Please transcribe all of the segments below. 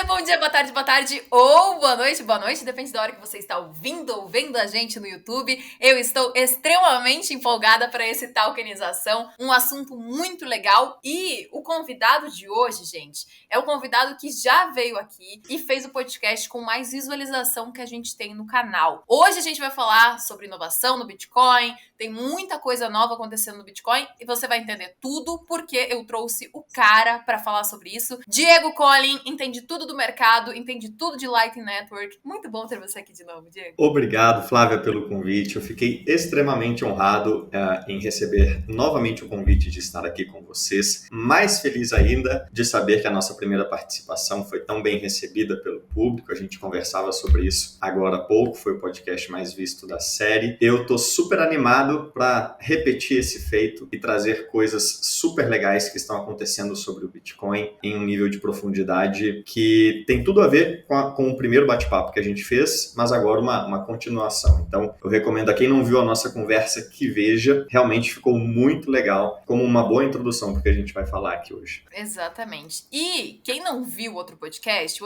Bom dia, boa tarde ou boa noite, depende da hora que você está ouvindo ou vendo a gente no YouTube. Eu estou extremamente empolgada para esse Talkenização, um assunto muito legal. E o convidado de hoje, gente, é o convidado que já veio aqui e fez o podcast com mais visualização que a gente tem no canal. Hoje a gente vai falar sobre inovação no Bitcoin, tem muita coisa nova acontecendo no Bitcoin e você vai entender tudo porque eu trouxe o cara para falar sobre isso. Diego Collin entende tudo do mercado, entende tudo de Lightning Network. Muito bom ter você aqui de novo, Diego. Obrigado, Flávia, pelo convite. Eu fiquei extremamente honrado em receber novamente o convite de estar aqui com vocês. Mais feliz ainda de saber que a nossa primeira participação foi tão bem recebida pelo público. A gente conversava sobre isso agora há pouco, foi o podcast mais visto da série. Eu tô super animado para repetir esse feito e trazer coisas super legais que estão acontecendo sobre o Bitcoin em um nível de profundidade que tem tudo a ver com o primeiro bate-papo que a gente fez, mas agora uma continuação. Então, eu recomendo a quem não viu a nossa conversa que veja. Realmente ficou muito legal, como uma boa introdução para o que a gente vai falar aqui hoje. Exatamente. E quem não viu o outro podcast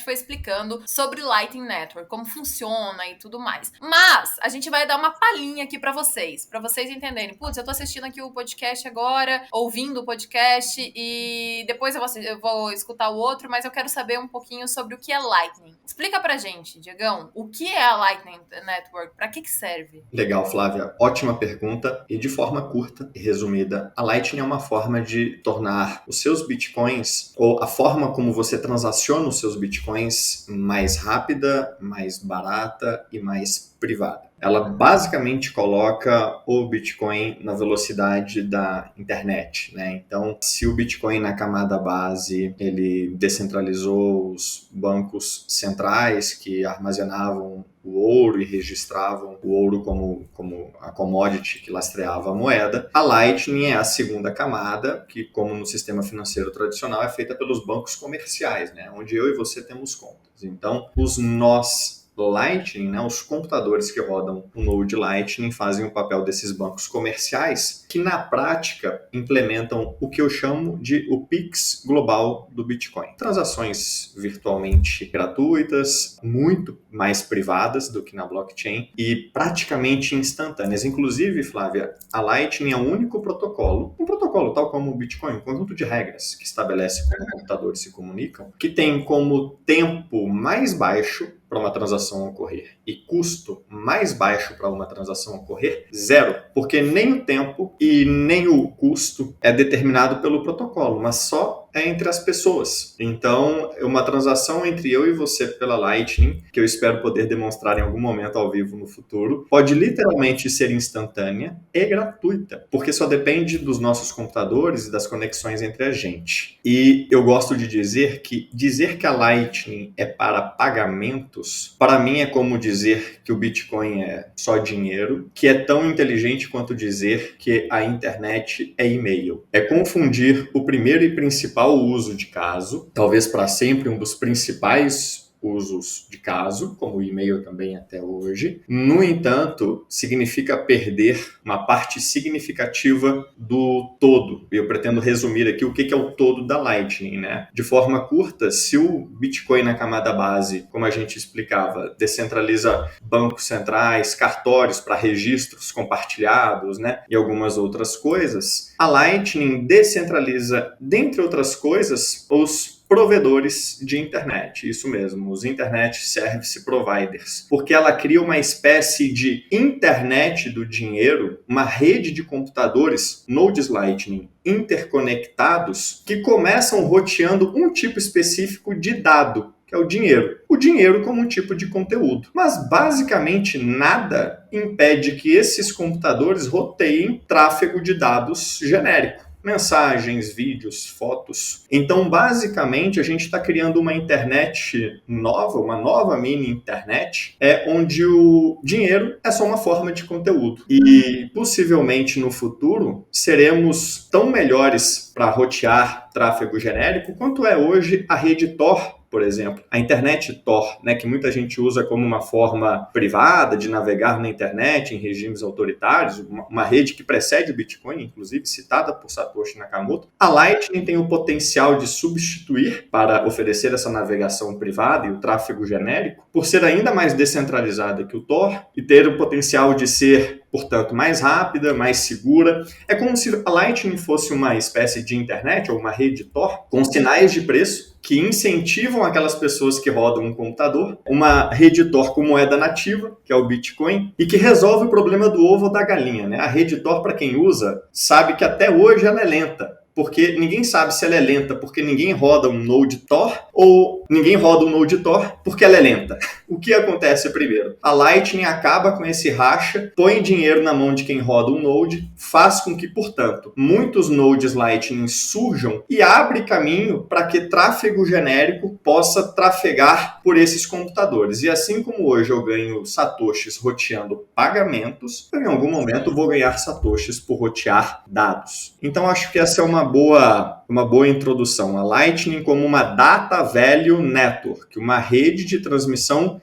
foi explicando sobre Lightning Network, como funciona e tudo mais. Mas a gente vai dar uma palhinha aqui para vocês entenderem. Putz, eu tô assistindo aqui o podcast agora, ouvindo o podcast e depois eu vou escutar o outro, mas eu quero saber um pouquinho sobre o que é Lightning. Explica pra gente, Diegão, o que é a Lightning Network? Pra que serve? Legal, Flávia. Ótima pergunta. E de forma curta e resumida, a Lightning é uma forma de tornar os seus bitcoins, ou a forma como você transaciona os seus bitcoins, mais rápida, mais barata e mais privada. Ela basicamente coloca o Bitcoin na velocidade da internet, né? Então, se o Bitcoin na camada base, ele descentralizou os bancos centrais que armazenavam o ouro e registravam o ouro como a commodity que lastreava a moeda, a Lightning é a segunda camada, que, como no sistema financeiro tradicional, é feita pelos bancos comerciais, né? Onde eu e você temos contas. Então, os nós Lightning, né, os computadores que rodam o Node Lightning fazem o papel desses bancos comerciais que, na prática, implementam o que eu chamo de o Pix global do Bitcoin. Transações virtualmente gratuitas, muito mais privadas do que na blockchain e praticamente instantâneas. Inclusive, Flávia, a Lightning é o único protocolo, um protocolo tal como o Bitcoin, um conjunto de regras que estabelece como computadores se comunicam, que tem como tempo mais baixo para uma transação ocorrer e custo mais baixo para uma transação ocorrer, zero. Porque nem o tempo e nem o custo é determinado pelo protocolo, mas só é entre as pessoas. Então, uma transação entre eu e você pela Lightning, que eu espero poder demonstrar em algum momento ao vivo no futuro, pode literalmente ser instantânea e gratuita, porque só depende dos nossos computadores e das conexões entre a gente. E eu gosto de dizer que a Lightning é para pagamentos, para mim é como dizer que o Bitcoin é só dinheiro, que é tão inteligente quanto dizer que a internet é e-mail. É confundir o primeiro e principal uso de caso, talvez para sempre um dos principais usos de caso, como o e-mail também até hoje. No entanto, significa perder uma parte significativa do todo. Eu pretendo resumir aqui o que é o todo da Lightning, né? De forma curta, se o Bitcoin na camada base, como a gente explicava, descentraliza bancos centrais, cartórios para registros compartilhados, né? E algumas outras coisas, a Lightning descentraliza, dentre outras coisas, os provedores de internet, isso mesmo, os Internet Service Providers, porque ela cria uma espécie de internet do dinheiro, uma rede de computadores, nodes Lightning, interconectados, que começam roteando um tipo específico de dado, que é o dinheiro. O dinheiro como um tipo de conteúdo. Mas basicamente nada impede que esses computadores roteiem tráfego de dados genérico. Mensagens, vídeos, fotos. Então, basicamente, a gente está criando uma internet nova, uma nova mini internet, onde o dinheiro é só uma forma de conteúdo. E, possivelmente, no futuro, seremos tão melhores para rotear tráfego genérico quanto é hoje a rede Tor por exemplo, a internet Tor, né, que muita gente usa como uma forma privada de navegar na internet em regimes autoritários, uma rede que precede o Bitcoin, inclusive citada por Satoshi Nakamoto, a Lightning tem o potencial de substituir para oferecer essa navegação privada e o tráfego genérico, por ser ainda mais descentralizada que o Tor e ter o potencial de ser, portanto, mais rápida, mais segura. É como se a Lightning fosse uma espécie de internet ou uma rede Tor com sinais de preço que incentivam aquelas pessoas que rodam um computador, uma rede Tor com moeda nativa, que é o Bitcoin, e que resolve o problema do ovo ou da galinha, né? A rede Tor, para quem usa, sabe que até hoje ela é lenta, porque ninguém sabe se ela é lenta porque ninguém roda um Node Tor ou ninguém roda um Node Tor porque ela é lenta. O que acontece primeiro? A Lightning acaba com esse racha, põe dinheiro na mão de quem roda um Node, faz com que, portanto, muitos nodes Lightning surjam e abre caminho para que tráfego genérico possa trafegar por esses computadores. E assim como hoje eu ganho satoshis roteando pagamentos, eu em algum momento vou ganhar satoshis por rotear dados. Então acho que essa é uma boa introdução. A Lightning como uma Data Value Network, uma rede de transmissão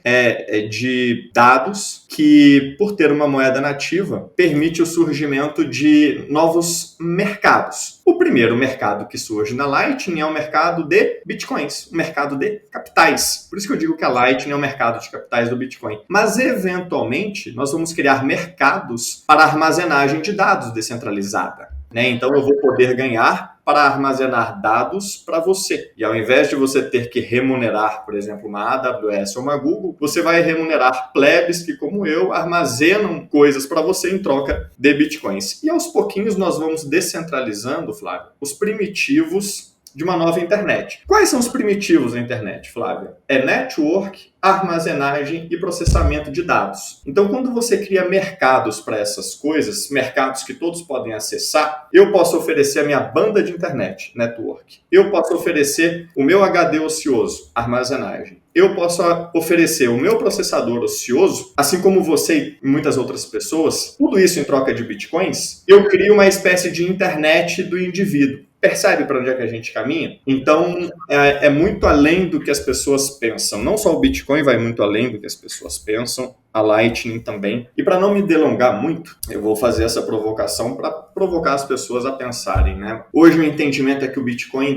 de dados que, por ter uma moeda nativa, permite o surgimento de novos mercados. O primeiro mercado que surge na Lightning é o mercado de bitcoins, o mercado de capitais. Por isso que eu digo que a Lightning é o mercado de capitais do Bitcoin. Mas, eventualmente, nós vamos criar mercados para armazenagem de dados descentralizada, né? Então, eu vou poder ganhar para armazenar dados para você. E ao invés de você ter que remunerar, por exemplo, uma AWS ou uma Google, você vai remunerar plebes que, como eu, armazenam coisas para você em troca de bitcoins. E aos pouquinhos nós vamos descentralizando, Flávio, os primitivos de uma nova internet. Quais são os primitivos da internet, Flávia? É network, armazenagem e processamento de dados. Então, quando você cria mercados para essas coisas, mercados que todos podem acessar, eu posso oferecer a minha banda de internet, network. Eu posso oferecer o meu HD ocioso, armazenagem. Eu posso oferecer o meu processador ocioso, assim como você e muitas outras pessoas, tudo isso em troca de bitcoins, eu crio uma espécie de internet do indivíduo. Percebe para onde é que a gente caminha? Então, é muito além do que as pessoas pensam. Não só o Bitcoin vai muito além do que as pessoas pensam, a Lightning também. E para não me delongar muito, eu vou fazer essa provocação para provocar as pessoas a pensarem, né? Hoje o entendimento é que o Bitcoin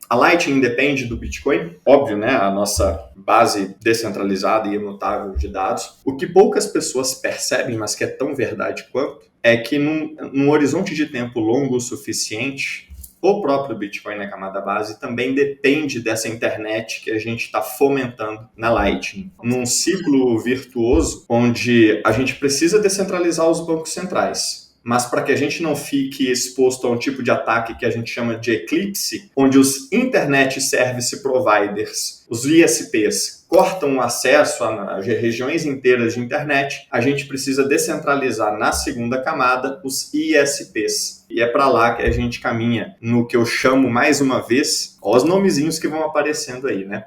a Lightning depende do Bitcoin, óbvio, né? A nossa base descentralizada e imutável de dados. O que poucas pessoas percebem, mas que é tão verdade quanto, é que num horizonte de tempo longo o suficiente, o próprio Bitcoin na camada base também depende dessa internet que a gente está fomentando na Lightning. Num ciclo virtuoso, onde a gente precisa descentralizar os bancos centrais. Mas para que a gente não fique exposto a um tipo de ataque que a gente chama de eclipse, onde os Internet Service Providers, os ISPs, cortam o acesso a regiões inteiras de internet, a gente precisa descentralizar na segunda camada os ISPs. E é para lá que a gente caminha no que eu chamo, mais uma vez, ó, os nomezinhos que vão aparecendo aí, né?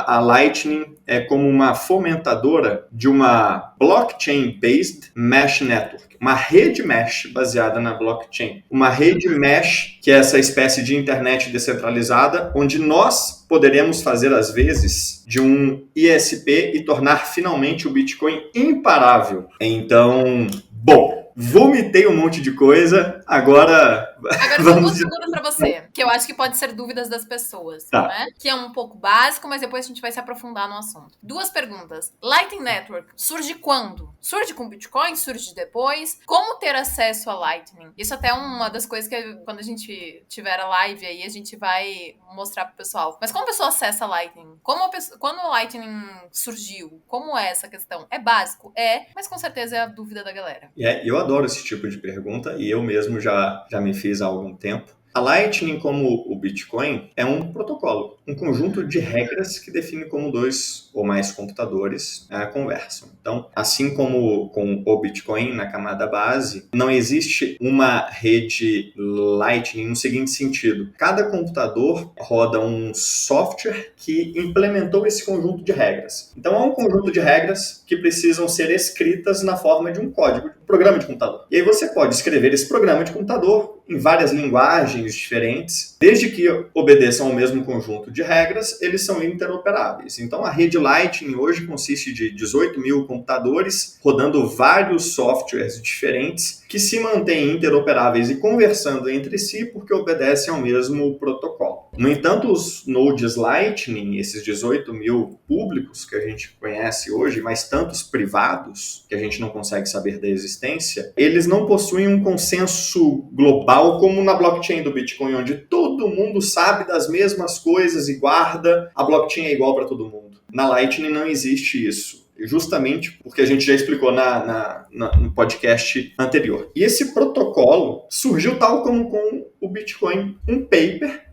A Lightning é como uma fomentadora de uma blockchain-based mesh network. Uma rede mesh baseada na blockchain. Uma rede mesh, que é essa espécie de internet descentralizada, onde nós poderemos fazer, às vezes, de um ISP e tornar finalmente o Bitcoin imparável. Então, bom, vomitei um monte de coisa, agora vamos duas perguntas para você, que eu acho que pode ser dúvidas das pessoas, tá, né? Que é um pouco básico, mas depois a gente vai se aprofundar no assunto. Duas perguntas. Lightning Network surge quando? Surge com Bitcoin? Surge depois? Como ter acesso a Lightning? Isso até é uma das coisas que quando a gente tiver a live aí, a gente vai mostrar pro pessoal. Mas como a pessoa acessa a Lightning? Quando a Lightning surgiu? Como é essa questão? É básico? É, mas com certeza é a dúvida da galera. Eu adoro esse tipo de pergunta e eu mesmo já me fiz há algum tempo. A Lightning, como o Bitcoin, é um protocolo, um conjunto de regras que define como dois ou mais computadores conversam. Então, assim como com o Bitcoin na camada base, não existe uma rede Lightning no seguinte sentido. Cada computador roda um software que implementou esse conjunto de regras. Então, há um conjunto de regras que precisam ser escritas na forma de um código, de um programa de computador. E aí você pode escrever esse programa de computador em várias linguagens diferentes. Desde que obedeçam ao mesmo conjunto de regras, eles são interoperáveis. Então, a rede Lightning hoje consiste de 18 mil computadores rodando vários softwares diferentes que se mantêm interoperáveis e conversando entre si porque obedecem ao mesmo protocolo. No entanto, os nodes Lightning, esses 18 mil públicos que a gente conhece hoje, mas tantos privados que a gente não consegue saber da existência, eles não possuem um consenso global como na blockchain do Bitcoin, onde todo mundo sabe das mesmas coisas e guarda, a blockchain é igual para todo mundo. Na Lightning não existe isso. Justamente porque a gente já explicou no podcast anterior. E esse protocolo surgiu tal como com o Bitcoin, um paper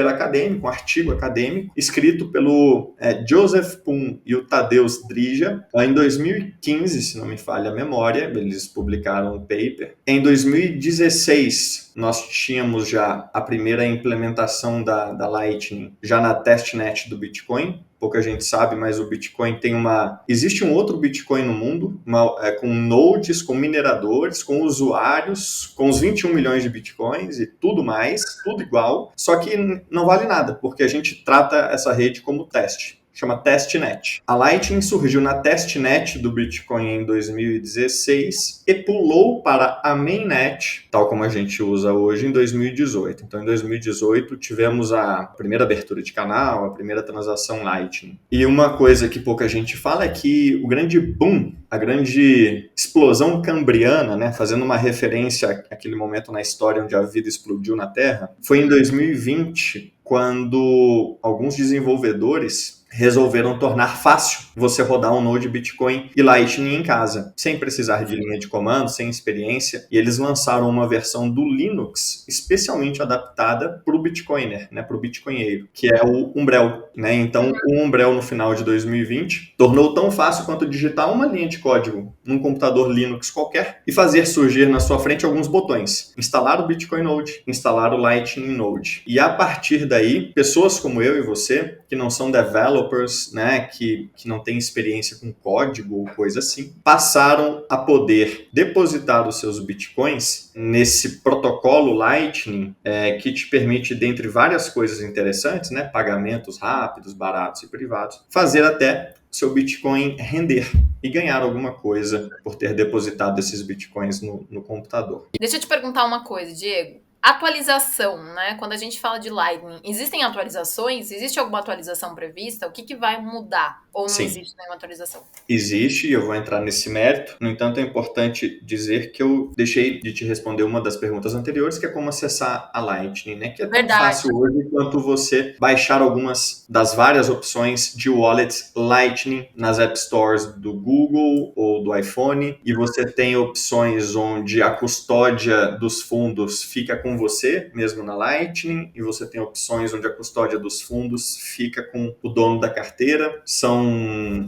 acadêmico, um artigo acadêmico, escrito pelo Joseph Poon e o Tadeusz Drija, em 2015, se não me falha a memória, eles publicaram o paper. Em 2016, nós tínhamos já a primeira implementação da Lightning, já na testnet do Bitcoin. Pouca gente sabe, mas o Bitcoin existe um outro Bitcoin no mundo, com nodes, com mineradores, com usuários, com os 21 milhões de Bitcoins e tudo mais, tudo igual, só que não vale nada, porque a gente trata essa rede como teste. Chama testnet. A Lightning surgiu na testnet do Bitcoin em 2016 e pulou para a mainnet, tal como a gente usa hoje, em 2018. Então, em 2018, tivemos a primeira abertura de canal, a primeira transação Lightning. E uma coisa que pouca gente fala é que o grande boom, a grande explosão cambriana, né, fazendo uma referência àquele momento na história onde a vida explodiu na Terra, foi em 2020, quando alguns desenvolvedores resolveram tornar fácil você rodar um node Bitcoin e Lightning em casa, sem precisar de linha de comando, sem experiência, e eles lançaram uma versão do Linux especialmente adaptada para o Bitcoiner, né, para o bitcoinheiro, que é o Umbrel, né? Então, o Umbrel no final de 2020 tornou tão fácil quanto digitar uma linha de código num computador Linux qualquer e fazer surgir na sua frente alguns botões: instalar o Bitcoin Node, instalar o Lightning Node. E a partir daí, pessoas como eu e você, que não são developers, né, que não têm experiência com código ou coisa assim, passaram a poder depositar os seus bitcoins nesse protocolo Lightning, que te permite, dentre várias coisas interessantes, né, pagamentos rápidos, baratos e privados, fazer até seu Bitcoin render e ganhar alguma coisa por ter depositado esses bitcoins no computador. Deixa eu te perguntar uma coisa, Diego. Atualização, né? Quando a gente fala de Lightning, existem atualizações? Existe alguma atualização prevista? O que vai mudar? Ou não existe nenhuma atualização? Existe, e eu vou entrar nesse mérito. No entanto, é importante dizer que eu deixei de te responder uma das perguntas anteriores, que é como acessar a Lightning, né? Que é tão fácil hoje quanto você baixar algumas das várias opções de wallets Lightning nas App Stores do Google ou do iPhone, e você tem opções onde a custódia dos fundos fica com você, mesmo na Lightning, e você tem opções onde a custódia dos fundos fica com o dono da carteira. São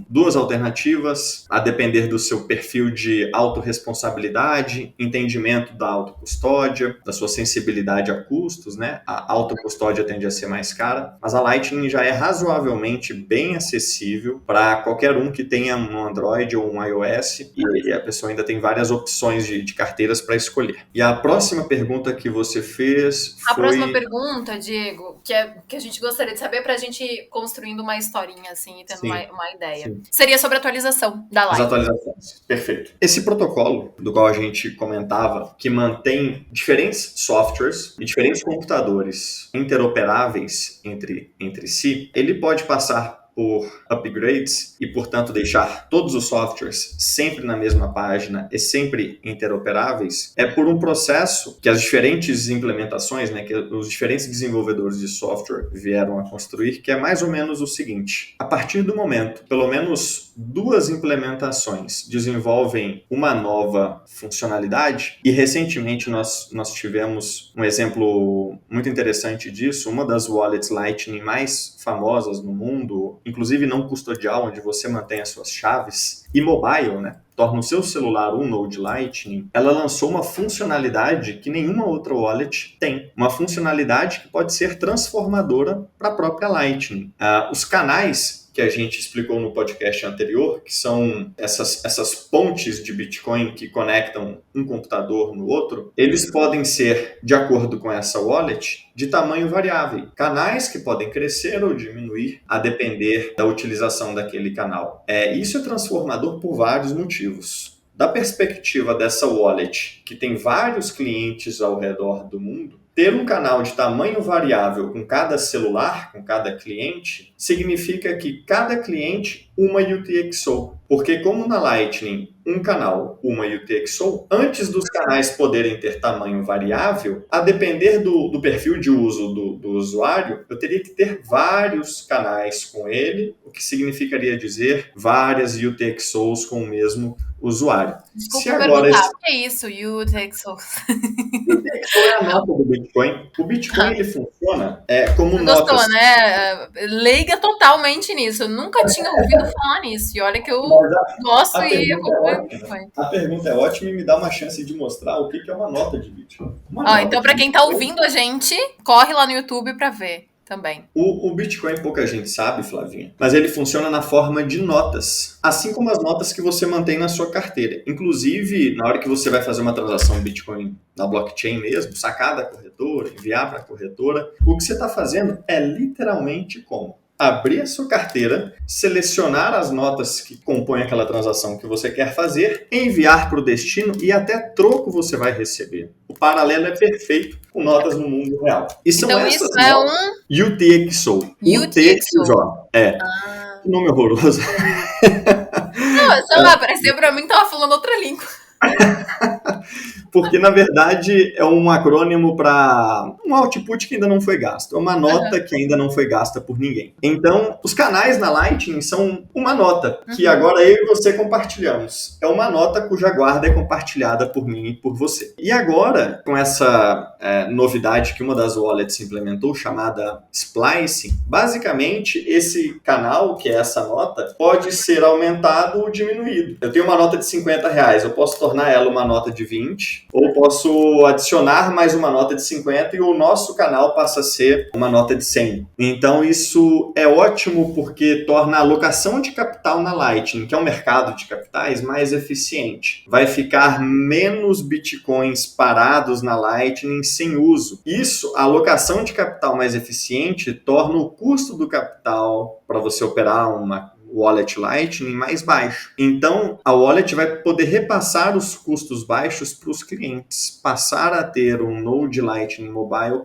duas alternativas, a depender do seu perfil de autorresponsabilidade, entendimento da autocustódia, da sua sensibilidade a custos, né? A autocustódia tende a ser mais cara, mas a Lightning já é razoavelmente bem acessível para qualquer um que tenha um Android ou um iOS, e a pessoa ainda tem várias opções de carteiras para escolher. E a próxima pergunta que você fez foi... A próxima pergunta, Diego, que a gente gostaria de saber para a gente ir construindo uma historinha assim e tendo uma ideia. Sim. Seria sobre a atualização da Lightning. As atualizações, perfeito. Esse protocolo, do qual a gente comentava, que mantém diferentes softwares e diferentes computadores interoperáveis entre si, ele pode passar por upgrades e, portanto, deixar todos os softwares sempre na mesma página e sempre interoperáveis, é por um processo que as diferentes implementações, né, que os diferentes desenvolvedores de software vieram a construir, que é mais ou menos o seguinte: a partir do momento, pelo menos duas implementações desenvolvem uma nova funcionalidade, e recentemente nós tivemos um exemplo muito interessante disso. Uma das wallets Lightning mais famosas no mundo, inclusive não custodial, onde você mantém as suas chaves, e mobile, né, torna o seu celular um node Lightning, ela lançou uma funcionalidade que nenhuma outra wallet tem. Uma funcionalidade que pode ser transformadora para a própria Lightning. Os canais que a gente explicou no podcast anterior, que são essas pontes de Bitcoin que conectam um computador no outro, eles podem ser, de acordo com essa wallet, de tamanho variável. Canais que podem crescer ou diminuir a depender da utilização daquele canal. Isso é transformador por vários motivos. Da perspectiva dessa wallet, que tem vários clientes ao redor do mundo, ter um canal de tamanho variável com cada celular, com cada cliente, significa que cada cliente uma UTXO. Porque como na Lightning, um canal, uma UTXO, antes dos canais poderem ter tamanho variável, a depender do perfil de uso do usuário, eu teria que ter vários canais com ele, o que significaria dizer várias UTXOs com o mesmo usuário. Desculpa perguntar, o que é isso, UTXO? UTXO é a nota do Bitcoin. O Bitcoin ele funciona como Você notas. Gostou, né? Leiga totalmente nisso. Eu nunca tinha ouvido falar nisso. E olha que eu gosto e acompanho o Bitcoin. A pergunta é ótima e me dá uma chance de mostrar o que é uma nota de Bitcoin. Então, para quem tá ouvindo a gente, corre lá no YouTube para ver também. O Bitcoin pouca gente sabe, Flavinha, mas ele funciona na forma de notas, assim como as notas que você mantém na sua carteira. Inclusive, na hora que você vai fazer uma transação Bitcoin na blockchain mesmo, sacar da corretora, enviar para a corretora, o que você está fazendo é literalmente como abrir a sua carteira, selecionar as notas que compõem aquela transação que você quer fazer, enviar para o destino e até troco você vai receber. O paralelo é perfeito com notas no mundo real. E são então essas isso é UTXO. UTXO. Que nome horroroso. Não, sei lá, parecia para mim que tava falando outra língua. Porque, na verdade, é um acrônimo para um output que ainda não foi gasto. É uma nota que ainda não foi gasta por ninguém. Então, os canais na Lightning são uma nota que agora eu e você compartilhamos. É uma nota cuja guarda é compartilhada por mim e por você. E agora, com essa novidade que uma das wallets implementou, chamada Splicing, basicamente, esse canal, que é essa nota, pode ser aumentado ou diminuído. Eu tenho uma nota de R$50, eu posso tornar ela uma nota de 20, ou posso adicionar mais uma nota de 50 e o nosso canal passa a ser uma nota de 100. Então isso é ótimo porque torna a alocação de capital na Lightning, que é um mercado de capitais, mais eficiente. Vai ficar menos bitcoins parados na Lightning sem uso. Isso, a alocação de capital mais eficiente, torna o custo do capital para você operar uma wallet Lightning mais baixo. Então, a wallet vai poder repassar os custos baixos para os clientes. Passar a ter um Node Lightning Mobile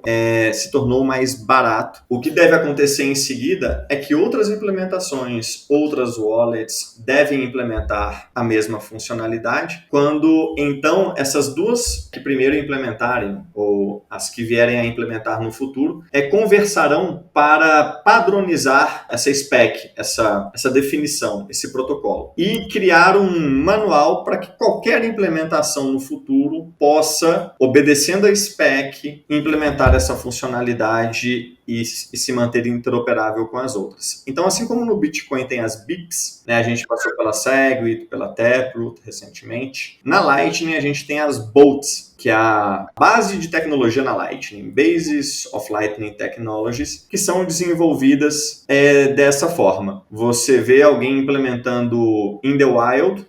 se tornou mais barato. O que deve acontecer em seguida é que outras implementações, outras wallets devem implementar a mesma funcionalidade. Quando, então, essas duas que primeiro implementarem, ou as que vierem a implementar no futuro, conversarão para padronizar essa spec, essa definição, esse protocolo. E criar um manual para que qualquer implementação no futuro possa, obedecendo a spec, implementar essa funcionalidade e se manter interoperável com as outras. Então, assim como no Bitcoin tem as BICs, né, a gente passou pela Segwit, pela Taproot recentemente, na Lightning a gente tem as BOLTs, que é a base de tecnologia na Lightning, Basis of Lightning Technologies, que são desenvolvidas dessa forma. Você vê alguém implementando in the wild,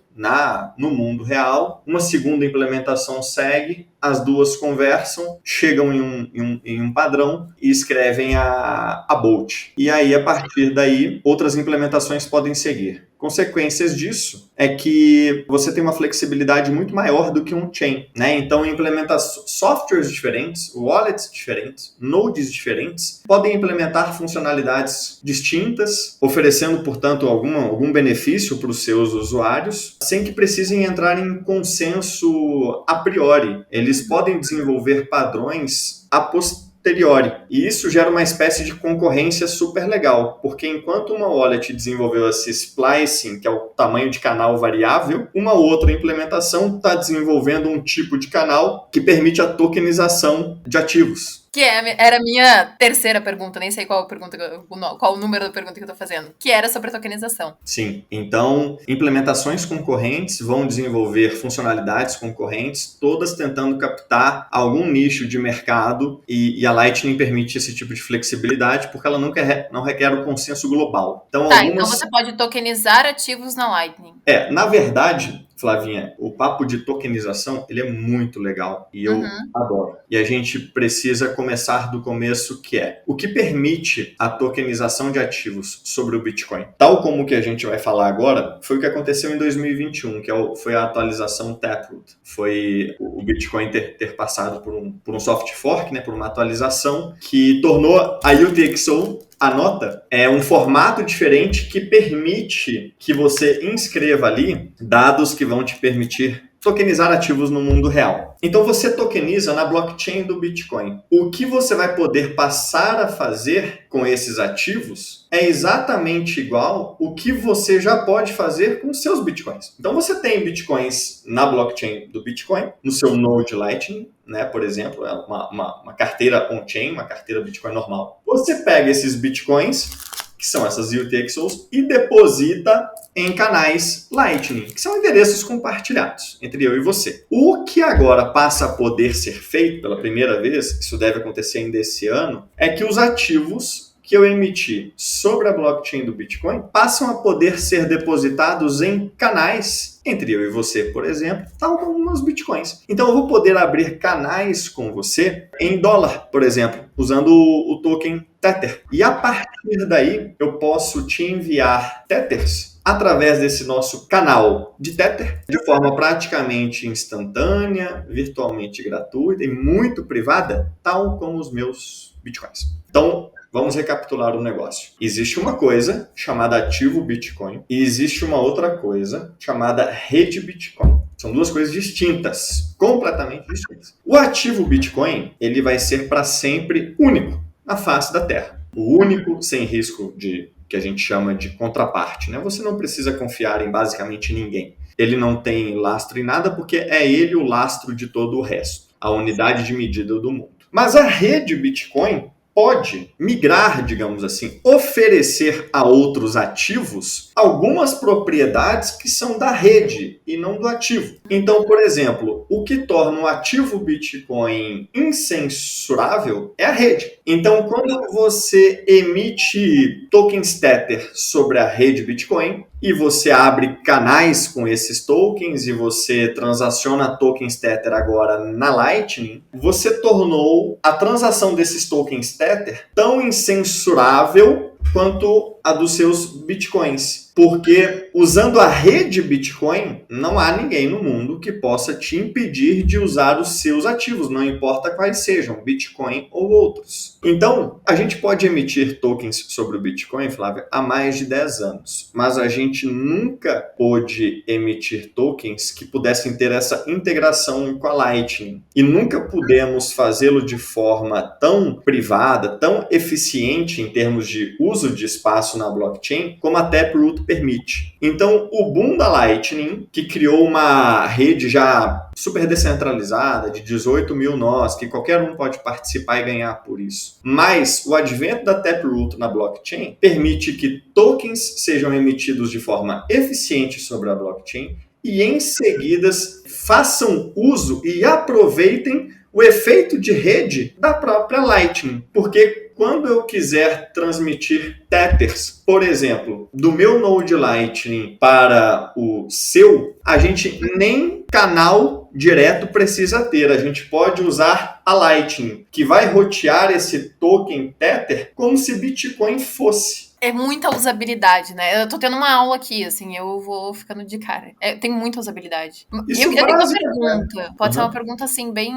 no mundo real, uma segunda implementação segue, as duas conversam, chegam em um padrão e escrevem a Bolt. E aí, a partir daí, outras implementações podem seguir. Consequências disso é que você tem uma flexibilidade muito maior do que um chain, né? Então, implementar softwares diferentes, wallets diferentes, nodes diferentes, podem implementar funcionalidades distintas, oferecendo, portanto, algum benefício para os seus usuários, sem que precisem entrar em consenso a priori. Eles podem desenvolver padrões a posteriori. E isso gera uma espécie de concorrência super legal, porque enquanto uma wallet desenvolveu esse splicing, que é o tamanho de canal variável, uma outra implementação está desenvolvendo um tipo de canal que permite a tokenização de ativos. Era a minha terceira pergunta, nem sei qual o número da pergunta que eu tô fazendo, que era sobre tokenização. Sim, então implementações concorrentes vão desenvolver funcionalidades concorrentes, todas tentando captar algum nicho de mercado e a Lightning permite esse tipo de flexibilidade porque ela não requer o consenso global. Então, Então você pode tokenizar ativos na Lightning. Na verdade, Flavinha, o papo de tokenização, ele é muito legal e eu adoro. E a gente precisa começar do começo, que é o que permite a tokenização de ativos sobre o Bitcoin. Tal como o que a gente vai falar agora, foi o que aconteceu em 2021, foi a atualização Taproot. Foi o Bitcoin ter passado por um soft fork, né, por uma atualização que tornou a UTXO, a nota, é um formato diferente que permite que você inscreva ali dados que vão te permitir tokenizar ativos no mundo real. Então você tokeniza na blockchain do Bitcoin. O que você vai poder passar a fazer com esses ativos é exatamente igual o que você já pode fazer com seus Bitcoins. Então você tem Bitcoins na blockchain do Bitcoin, no seu Node Lightning, né, por exemplo, é uma carteira on-chain, uma carteira Bitcoin normal. Você pega esses Bitcoins, que são essas UTXOs, e deposita em canais Lightning, que são endereços compartilhados entre eu e você. O que agora passa a poder ser feito pela primeira vez, isso deve acontecer ainda esse ano, é que os ativos que eu emiti sobre a blockchain do Bitcoin passam a poder ser depositados em canais entre eu e você, por exemplo, tal como os Bitcoins. Então eu vou poder abrir canais com você em dólar, por exemplo, usando o token Tether. E a partir daí eu posso te enviar Tethers através desse nosso canal de Tether, de forma praticamente instantânea, virtualmente gratuita e muito privada, tal como os meus Bitcoins. Então, vamos recapitular o negócio. Existe uma coisa chamada ativo Bitcoin e existe uma outra coisa chamada rede Bitcoin. São duas coisas distintas, completamente distintas. O ativo Bitcoin, ele vai ser para sempre único na face da Terra. O único, sem risco de que a gente chama de contraparte, né? Você não precisa confiar em basicamente ninguém. Ele não tem lastro em nada porque é ele o lastro de todo o resto, a unidade de medida do mundo. Mas a rede Bitcoin pode migrar, digamos assim, oferecer a outros ativos algumas propriedades que são da rede e não do ativo. Então, por exemplo, o que torna o ativo Bitcoin incensurável é a rede. Então, quando você emite tokens Tether sobre a rede Bitcoin, e você abre canais com esses tokens e você transaciona tokens Tether agora na Lightning, você tornou a transação desses tokens Tether tão incensurável quanto a dos seus Bitcoins. Porque usando a rede Bitcoin, não há ninguém no mundo que possa te impedir de usar os seus ativos, não importa quais sejam, Bitcoin ou outros. Então, a gente pode emitir tokens sobre o Bitcoin, Flávia, há mais de 10 anos, mas a gente nunca pôde emitir tokens que pudessem ter essa integração com a Lightning. E nunca pudemos fazê-lo de forma tão privada, tão eficiente em termos de uso de espaço na blockchain, como a Taproot permite. Então, o boom da Lightning, que criou uma rede já super descentralizada, de 18 mil nós, que qualquer um pode participar e ganhar por isso. Mas o advento da Taproot na blockchain permite que tokens sejam emitidos de forma eficiente sobre a blockchain e, em seguida, façam uso e aproveitem o efeito de rede da própria Lightning. Porque quando eu quiser transmitir Tethers, por exemplo, do meu Node Lightning para o seu, a gente nem canal direto precisa ter. A gente pode usar a Lightning, que vai rotear esse token Tether como se Bitcoin fosse. É muita usabilidade, né? Eu tô tendo uma aula aqui, assim, eu vou ficando de cara. Tem muita usabilidade. Eu tenho uma pergunta. Pode ser uma pergunta, assim, bem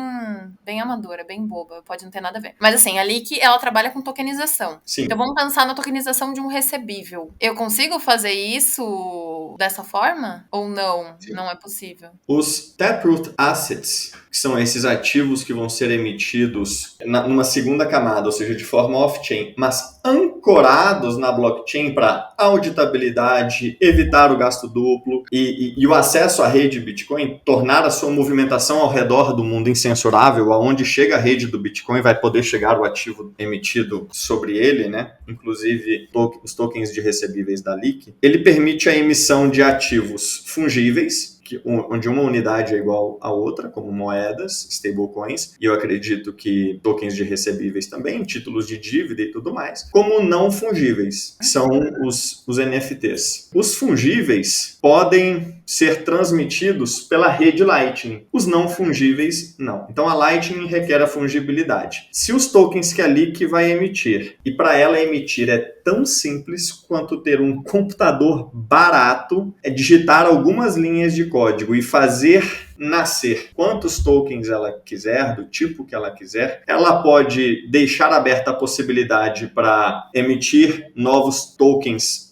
amadora, bem boba. Pode não ter nada a ver. Mas, assim, ali que ela trabalha com tokenização. Sim. Então, vamos pensar na tokenização de um recebível. Eu consigo fazer isso dessa forma? Ou não? Sim. Não é possível? Os Taproot Assets, que são esses ativos que vão ser emitidos numa segunda camada, ou seja, de forma off-chain, mas ancorados na blockchain para auditabilidade, evitar o gasto duplo e o acesso à rede Bitcoin, tornar a sua movimentação ao redor do mundo incensurável, aonde chega a rede do Bitcoin vai poder chegar o ativo emitido sobre ele, né? Inclusive os tokens de recebíveis da LEAK. Ele permite a emissão de ativos fungíveis, onde uma unidade é igual a outra, como moedas, stablecoins, e eu acredito que tokens de recebíveis também, títulos de dívida e tudo mais, como não fungíveis, que são os NFTs. Os fungíveis podem ser transmitidos pela rede Lightning, os não fungíveis não. Então a Lightning requer a fungibilidade. Se os tokens que a LEAK vai emitir, e para ela emitir é tão simples quanto ter um computador barato, é digitar algumas linhas de código e fazer nascer quantos tokens ela quiser, do tipo que ela quiser. Ela pode deixar aberta a possibilidade para emitir novos tokens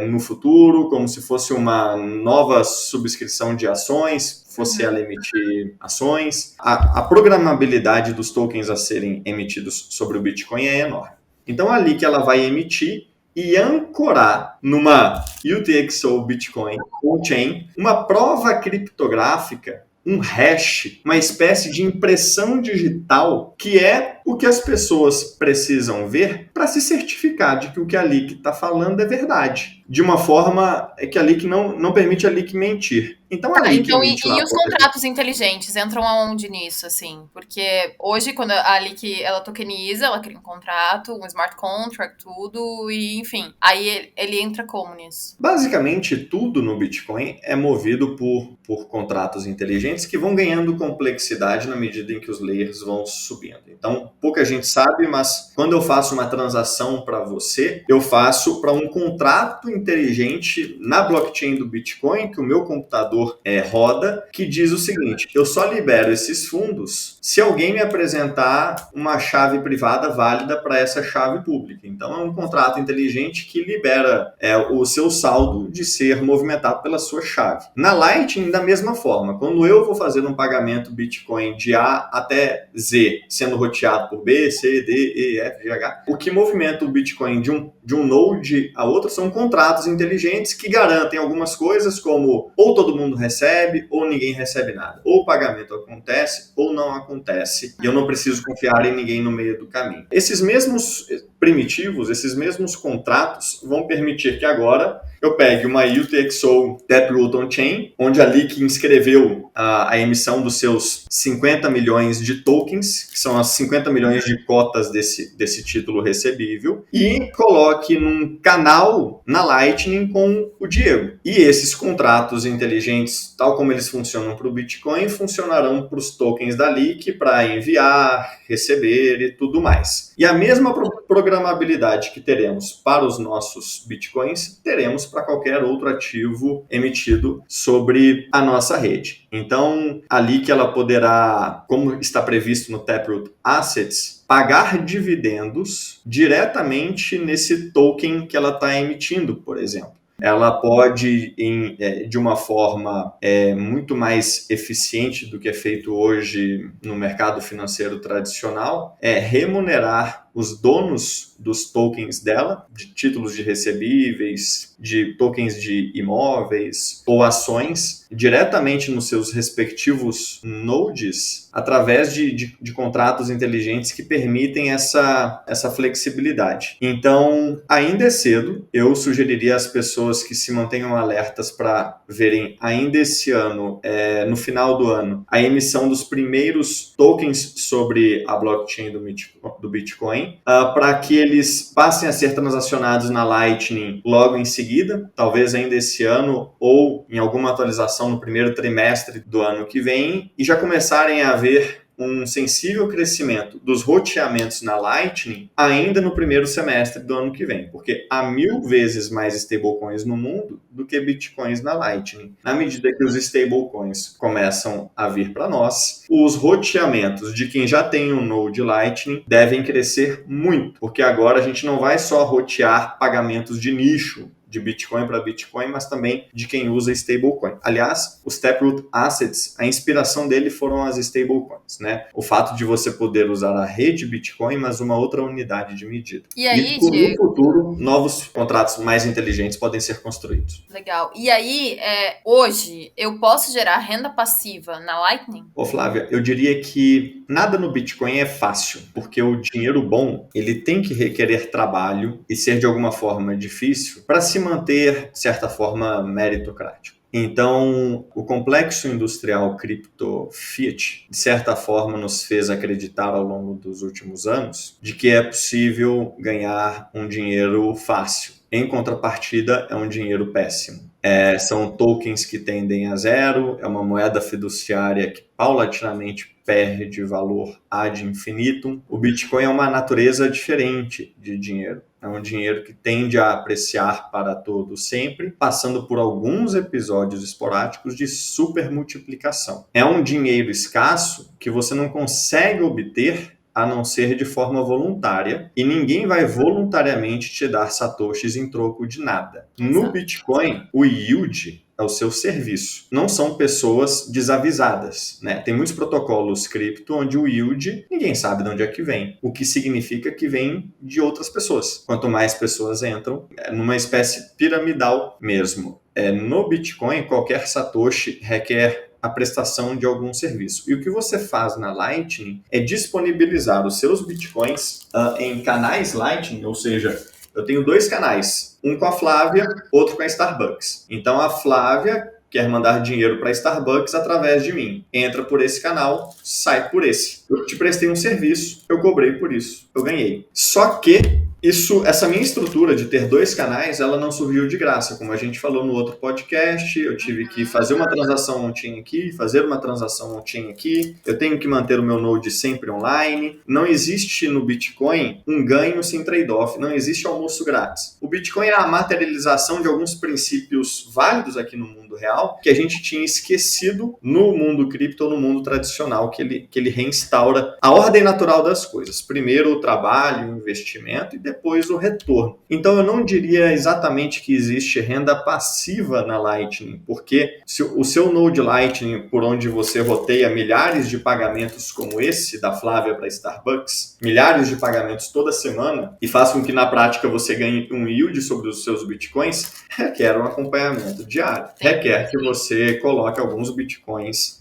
no futuro, como se fosse uma nova subscrição de ações, fosse ela emitir ações. A programabilidade dos tokens a serem emitidos sobre o Bitcoin é enorme. Então, ali que ela vai emitir e ancorar numa UTXO Bitcoin on-chain uma prova criptográfica, um hash, uma espécie de impressão digital, que é o que as pessoas precisam ver para se certificar de que o que a LEAK está falando é verdade. De uma forma que a LEAK não permite a LEAK mentir. Então, a LEAK mente lá, e os contratos inteligentes entram aonde nisso, assim? Porque hoje, quando a LEAK, ela tokeniza, ela cria um contrato, um smart contract, tudo, e enfim. Aí ele entra como nisso? Basicamente, tudo no Bitcoin é movido por contratos inteligentes que vão ganhando complexidade na medida em que os layers vão subindo. Então, pouca gente sabe, mas quando eu faço uma transação para você, eu faço para um contrato inteligente na blockchain do Bitcoin, que o meu computador roda, que diz o seguinte: eu só libero esses fundos se alguém me apresentar uma chave privada válida para essa chave pública. Então, é um contrato inteligente que libera o seu saldo de ser movimentado pela sua chave. Na Lightning, da mesma forma, quando eu vou fazer um pagamento Bitcoin de A até Z, sendo roteado por B, C, D, E, F, G, H, o que movimenta o Bitcoin de um node a outro são contratos inteligentes que garantem algumas coisas, como ou todo mundo recebe, ou ninguém recebe nada. Ou o pagamento acontece, ou não acontece. E eu não preciso confiar em ninguém no meio do caminho. Esses mesmos primitivos, esses mesmos contratos vão permitir que agora eu pegue uma UTXO Taproot On-Chain, onde a LEAK inscreveu a emissão dos seus 50 milhões de tokens, que são as 50 milhões de cotas desse título recebível, e coloque num canal na Lightning com o Diego. E esses contratos inteligentes, tal como eles funcionam para o Bitcoin, funcionarão para os tokens da LEAK para enviar, receber e tudo mais. E a mesma programabilidade que teremos para os nossos Bitcoins, teremos para qualquer outro ativo emitido sobre a nossa rede. Então, ali que ela poderá, como está previsto no Taproot Assets, pagar dividendos diretamente nesse token que ela está emitindo, por exemplo. Ela pode, de uma forma muito mais eficiente do que é feito hoje no mercado financeiro tradicional, remunerar os donos dos tokens dela, de títulos de recebíveis, de tokens de imóveis ou ações, diretamente nos seus respectivos nodes, através de contratos inteligentes que permitem essa flexibilidade. Então, ainda é cedo, eu sugeriria às pessoas que se mantenham alertas para verem ainda esse ano, no final do ano, a emissão dos primeiros tokens sobre a blockchain do Bitcoin, para que eles passem a ser transacionados na Lightning logo em seguida, talvez ainda esse ano ou em alguma atualização no primeiro trimestre do ano que vem, e já começarem a haver um sensível crescimento dos roteamentos na Lightning ainda no primeiro semestre do ano que vem, porque há 1000 vezes mais stablecoins no mundo do que bitcoins na Lightning. Na medida que os stablecoins começam a vir para nós, os roteamentos de quem já tem um node Lightning devem crescer muito, porque agora a gente não vai só rotear pagamentos de nicho, de Bitcoin para Bitcoin, mas também de quem usa stablecoin. Aliás, os Taproot Assets, a inspiração dele foram as stablecoins, né? O fato de você poder usar a rede Bitcoin, mas uma outra unidade de medida. E aí, no Diego? futuro, novos contratos mais inteligentes podem ser construídos. Legal. E aí, hoje, eu posso gerar renda passiva na Lightning? Ô Flávia, eu diria que nada no Bitcoin é fácil, porque o dinheiro bom, ele tem que requerer trabalho e ser de alguma forma difícil para se manter, de certa forma, meritocrático. Então, o complexo industrial cripto fiat, de certa forma, nos fez acreditar ao longo dos últimos anos de que é possível ganhar um dinheiro fácil. Em contrapartida, é um dinheiro péssimo. São tokens que tendem a zero, é uma moeda fiduciária que paulatinamente perde valor ad infinitum. O Bitcoin é uma natureza diferente de dinheiro. É um dinheiro que tende a apreciar para todo sempre, passando por alguns episódios esporádicos de supermultiplicação. É um dinheiro escasso que você não consegue obter a não ser de forma voluntária, e ninguém vai voluntariamente te dar satoshis em troco de nada. No Bitcoin, o yield é o seu serviço. Não são pessoas desavisadas, né? Tem muitos protocolos cripto onde o yield ninguém sabe de onde é que vem, o que significa que vem de outras pessoas. Quanto mais pessoas entram, numa espécie piramidal mesmo. No Bitcoin, qualquer satoshi requer a prestação de algum serviço. E o que você faz na Lightning é disponibilizar os seus bitcoins em canais Lightning, ou seja, eu tenho 2 canais, um com a Flávia, outro com a Starbucks. Então a Flávia quer mandar dinheiro para a Starbucks através de mim. Entra por esse canal, sai por esse. Eu te prestei um serviço, eu cobrei por isso, eu ganhei. Só que essa minha estrutura de ter 2 canais, ela não surgiu de graça. Como a gente falou no outro podcast, eu tive que fazer uma transação on-chain aqui, fazer uma transação on-chain aqui. Eu tenho que manter o meu node sempre online. Não existe no Bitcoin um ganho sem trade-off. Não existe almoço grátis. O Bitcoin é a materialização de alguns princípios válidos aqui no mundo real que a gente tinha esquecido no mundo cripto ou no mundo tradicional, que ele reinstaura a ordem natural das coisas. Primeiro o trabalho, o investimento e depois o retorno. Então eu não diria exatamente que existe renda passiva na Lightning, porque se o seu node Lightning, por onde você roteia milhares de pagamentos como esse da Flávia para Starbucks, milhares de pagamentos toda semana, e faz com que na prática você ganhe um yield sobre os seus bitcoins, requer um acompanhamento diário. Requer que você coloque alguns bitcoins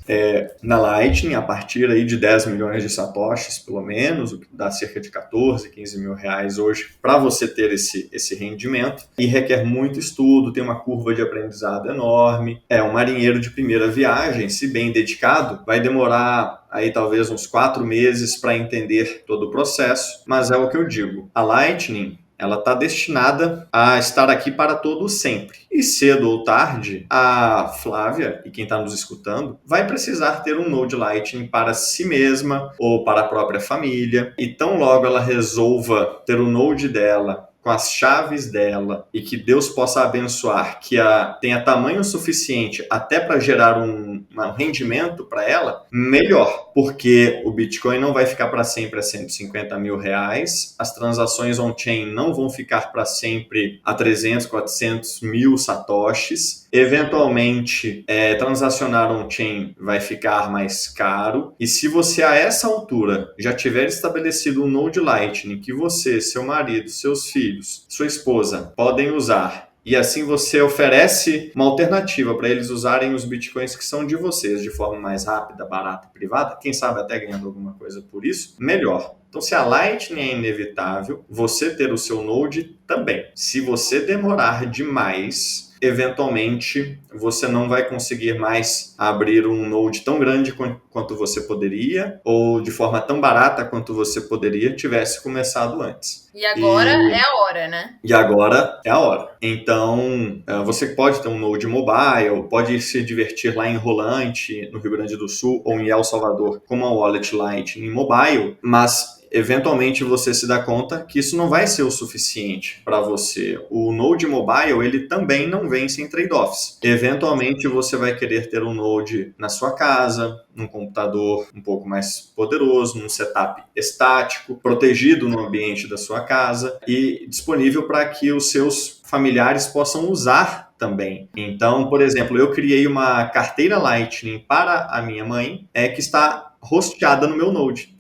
na Lightning a partir aí de 10 milhões de satoshis, pelo menos, o que dá cerca de 14, 15 mil reais hoje, para você ter esse rendimento, e requer muito estudo, tem uma curva de aprendizado enorme. Um marinheiro de primeira viagem, se bem dedicado, vai demorar aí talvez uns 4 meses para entender todo o processo, mas é o que eu digo, a Lightning, ela está destinada a estar aqui para todo sempre. E cedo ou tarde, a Flávia, e quem está nos escutando, vai precisar ter um node Lightning para si mesma ou para a própria família. E tão logo ela resolva ter o node dela com as chaves dela e que Deus possa abençoar, que tenha tamanho suficiente até para gerar um rendimento para ela, melhor, porque o Bitcoin não vai ficar para sempre a 150 mil reais, as transações on-chain não vão ficar para sempre a 300, 400 mil satoshis, eventualmente transacionar on-chain vai ficar mais caro, e se você a essa altura já tiver estabelecido um node Lightning que você, seu marido, seus filhos, sua esposa podem usar, e assim você oferece uma alternativa para eles usarem os bitcoins que são de vocês de forma mais rápida, barata e privada, quem sabe até ganhando alguma coisa por isso, melhor. Então, se a Lightning é inevitável, você ter o seu node também. Se você demorar demais, eventualmente você não vai conseguir mais abrir um node tão grande quanto você poderia, ou de forma tão barata quanto você poderia tivesse começado antes. E agora é a hora, né? E agora é a hora. Então, você pode ter um node mobile, pode se divertir lá em Rolante, no Rio Grande do Sul, ou em El Salvador, com uma wallet Lightning mobile, mas eventualmente você se dá conta que isso não vai ser o suficiente para você. O Node Mobile, ele também não vem sem trade-offs. Eventualmente você vai querer ter um Node na sua casa, num computador um pouco mais poderoso, num setup estático, protegido no ambiente da sua casa e disponível para que os seus familiares possam usar também. Então, por exemplo, eu criei uma carteira Lightning para a minha mãe, que está hosteada no meu Node.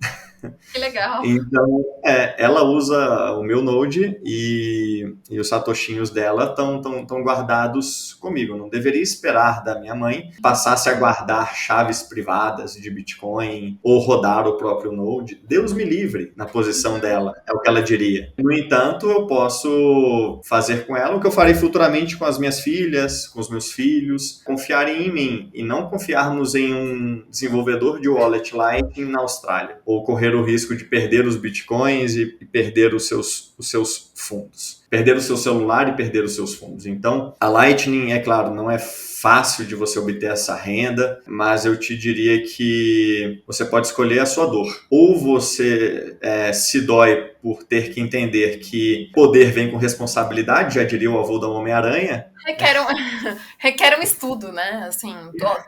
Que legal. Então, ela usa o meu Node e os satoshinhos dela estão guardados comigo. Eu não deveria esperar da minha mãe passasse a guardar chaves privadas de Bitcoin ou rodar o próprio Node. Deus me livre na posição dela, é o que ela diria. No entanto, eu posso fazer com ela o que eu farei futuramente com as minhas filhas, com os meus filhos, confiarem em mim e não confiarmos em um desenvolvedor de wallet Lightning na Austrália ou correr o risco de perder os bitcoins e perder os seus fundos. Perder o seu celular e perder os seus fundos. Então, a Lightning, é claro, não é fácil de você obter essa renda, mas eu te diria que você pode escolher a sua dor. Ou você se dói por ter que entender que poder vem com responsabilidade, já diria o avô da Homem-Aranha. Requer um estudo, né? Assim,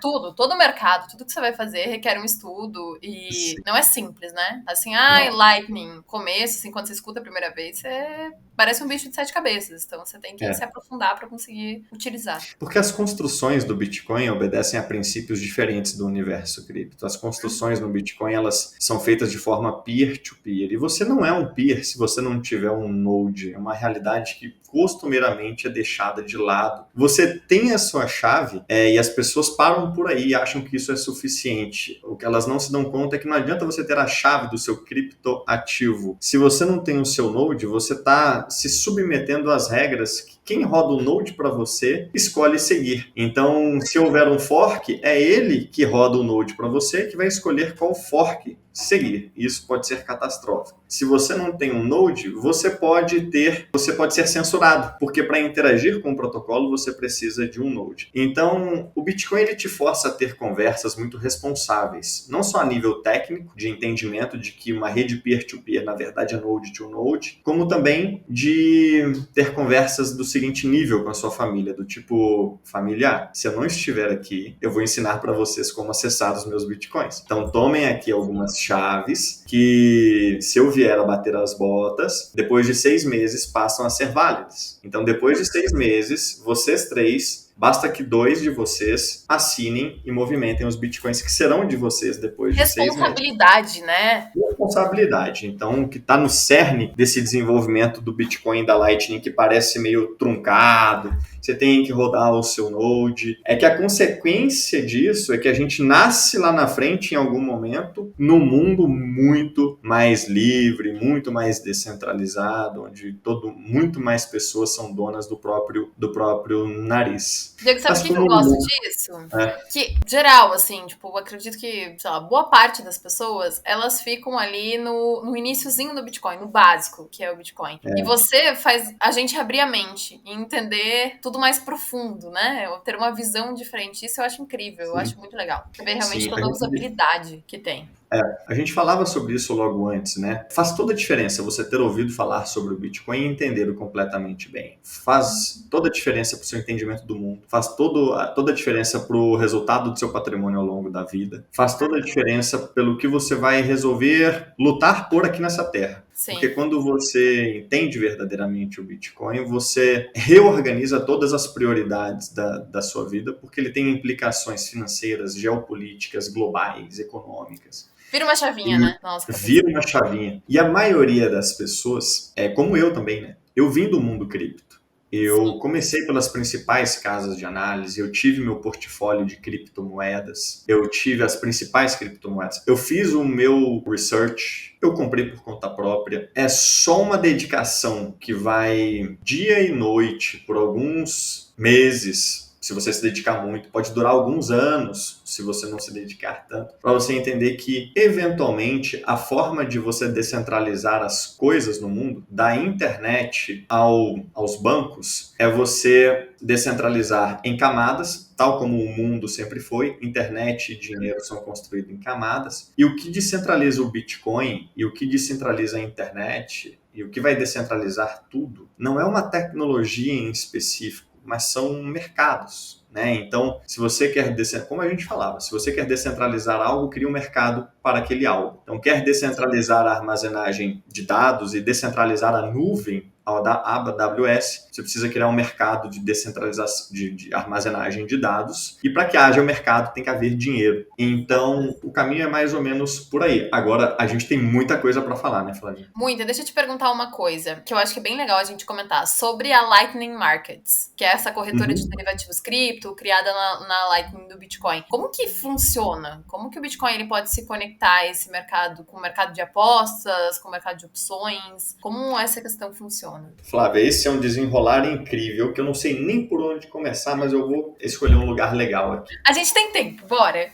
todo o mercado, tudo que você vai fazer requer um estudo e Sim. não é simples, né? Assim, Não. Lightning, começo, assim, quando você escuta a primeira vez, você parece um bicho de 7 cabeças. Então você tem que se aprofundar para conseguir utilizar. Porque as construções do Bitcoin obedecem a princípios diferentes do universo cripto. As construções no Bitcoin, elas são feitas de forma peer-to-peer. E você não é um peer se você não tiver um node. É uma realidade que costumeiramente é deixada de lado. Você tem a sua chave e as pessoas param por aí e acham que isso é suficiente. O que elas não se dão conta é que não adianta você ter a chave do seu criptoativo. Se você não tem o seu node, você está se submetendo às regras que quem roda o node para você escolhe seguir. Então, se houver um fork, é ele que roda o node para você que vai escolher qual fork seguir. Isso pode ser catastrófico. Se você não tem um node, você pode ser censurado, porque para interagir com o protocolo você precisa de um node. Então, o Bitcoin ele te força a ter conversas muito responsáveis, não só a nível técnico, de entendimento de que uma rede peer-to-peer na verdade é node to node, como também de ter conversas do seguinte nível com a sua família, do tipo, família, se eu não estiver aqui, eu vou ensinar para vocês como acessar os meus Bitcoins. Então, tomem aqui algumas chaves que, se eu vier a bater as botas, depois de 6 meses passam a ser válidas. Então, depois de 6 meses, vocês 3, basta que 2 de vocês assinem e movimentem os bitcoins que serão de vocês depois de 6 meses. Responsabilidade, né? Responsabilidade. Então, o que está no cerne desse desenvolvimento do Bitcoin da Lightning, que parece meio truncado, você tem que rodar o seu node, é que a consequência disso é que a gente nasce lá na frente, em algum momento, num mundo muito mais livre, muito mais descentralizado, onde muito mais pessoas são donas do próprio nariz. Diego, sabe o que eu gosto disso? Que, geral, assim, tipo, eu acredito que, sei lá, boa parte das pessoas, elas ficam ali no iniciozinho do Bitcoin, no básico, que é o Bitcoin. E você faz a gente abrir a mente e entender tudo mais profundo, né? Ter uma visão diferente. Isso eu acho incrível, eu acho muito legal. Você vê realmente toda a usabilidade que tem. A gente falava sobre isso logo antes, né? Faz toda a diferença você ter ouvido falar sobre o Bitcoin e entender-o completamente bem. Faz toda a diferença para o seu entendimento do mundo. Faz toda a diferença para o resultado do seu patrimônio ao longo da vida. Faz toda a diferença pelo que você vai resolver lutar por aqui nessa terra. Sim. Porque quando você entende verdadeiramente o Bitcoin, você reorganiza todas as prioridades da sua vida, porque ele tem implicações financeiras, geopolíticas, globais, econômicas. Vira uma chavinha, né? Nossa, vira uma chavinha. E a maioria das pessoas, como eu também, né? Eu vim do mundo cripto. Eu comecei pelas principais casas de análise, eu tive meu portfólio de criptomoedas, eu tive as principais criptomoedas, eu fiz o meu research, eu comprei por conta própria. É só uma dedicação que vai dia e noite por alguns meses, se você se dedicar muito, pode durar alguns anos se você não se dedicar tanto, para você entender que, eventualmente, a forma de você descentralizar as coisas no mundo, da internet aos bancos, é você descentralizar em camadas, tal como o mundo sempre foi. Internet e dinheiro são construídos em camadas. E o que descentraliza o Bitcoin e o que descentraliza a internet e o que vai descentralizar tudo não é uma tecnologia em específico, mas são mercados. Então, se você quer, como a gente falava, se você quer descentralizar algo, cria um mercado para aquele algo. Então, quer descentralizar a armazenagem de dados e descentralizar a nuvem, da AWS, você precisa criar um mercado de descentralização, de armazenagem de dados, e para que haja o mercado tem que haver dinheiro. Então, o caminho é mais ou menos por aí. Agora, a gente tem muita coisa para falar, né, Flavia? Muita. Deixa eu te perguntar uma coisa, que eu acho que é bem legal a gente comentar, sobre a Lightning Markets, que é essa corretora de derivativos cripto, criada na Lightning do Bitcoin. Como que funciona? Como que o Bitcoin ele pode se conectar a esse mercado, com o mercado de apostas, com o mercado de opções? Como essa questão funciona? Flávia, esse é um desenrolar incrível que eu não sei nem por onde começar, mas eu vou escolher um lugar legal aqui. A gente tem tempo, bora!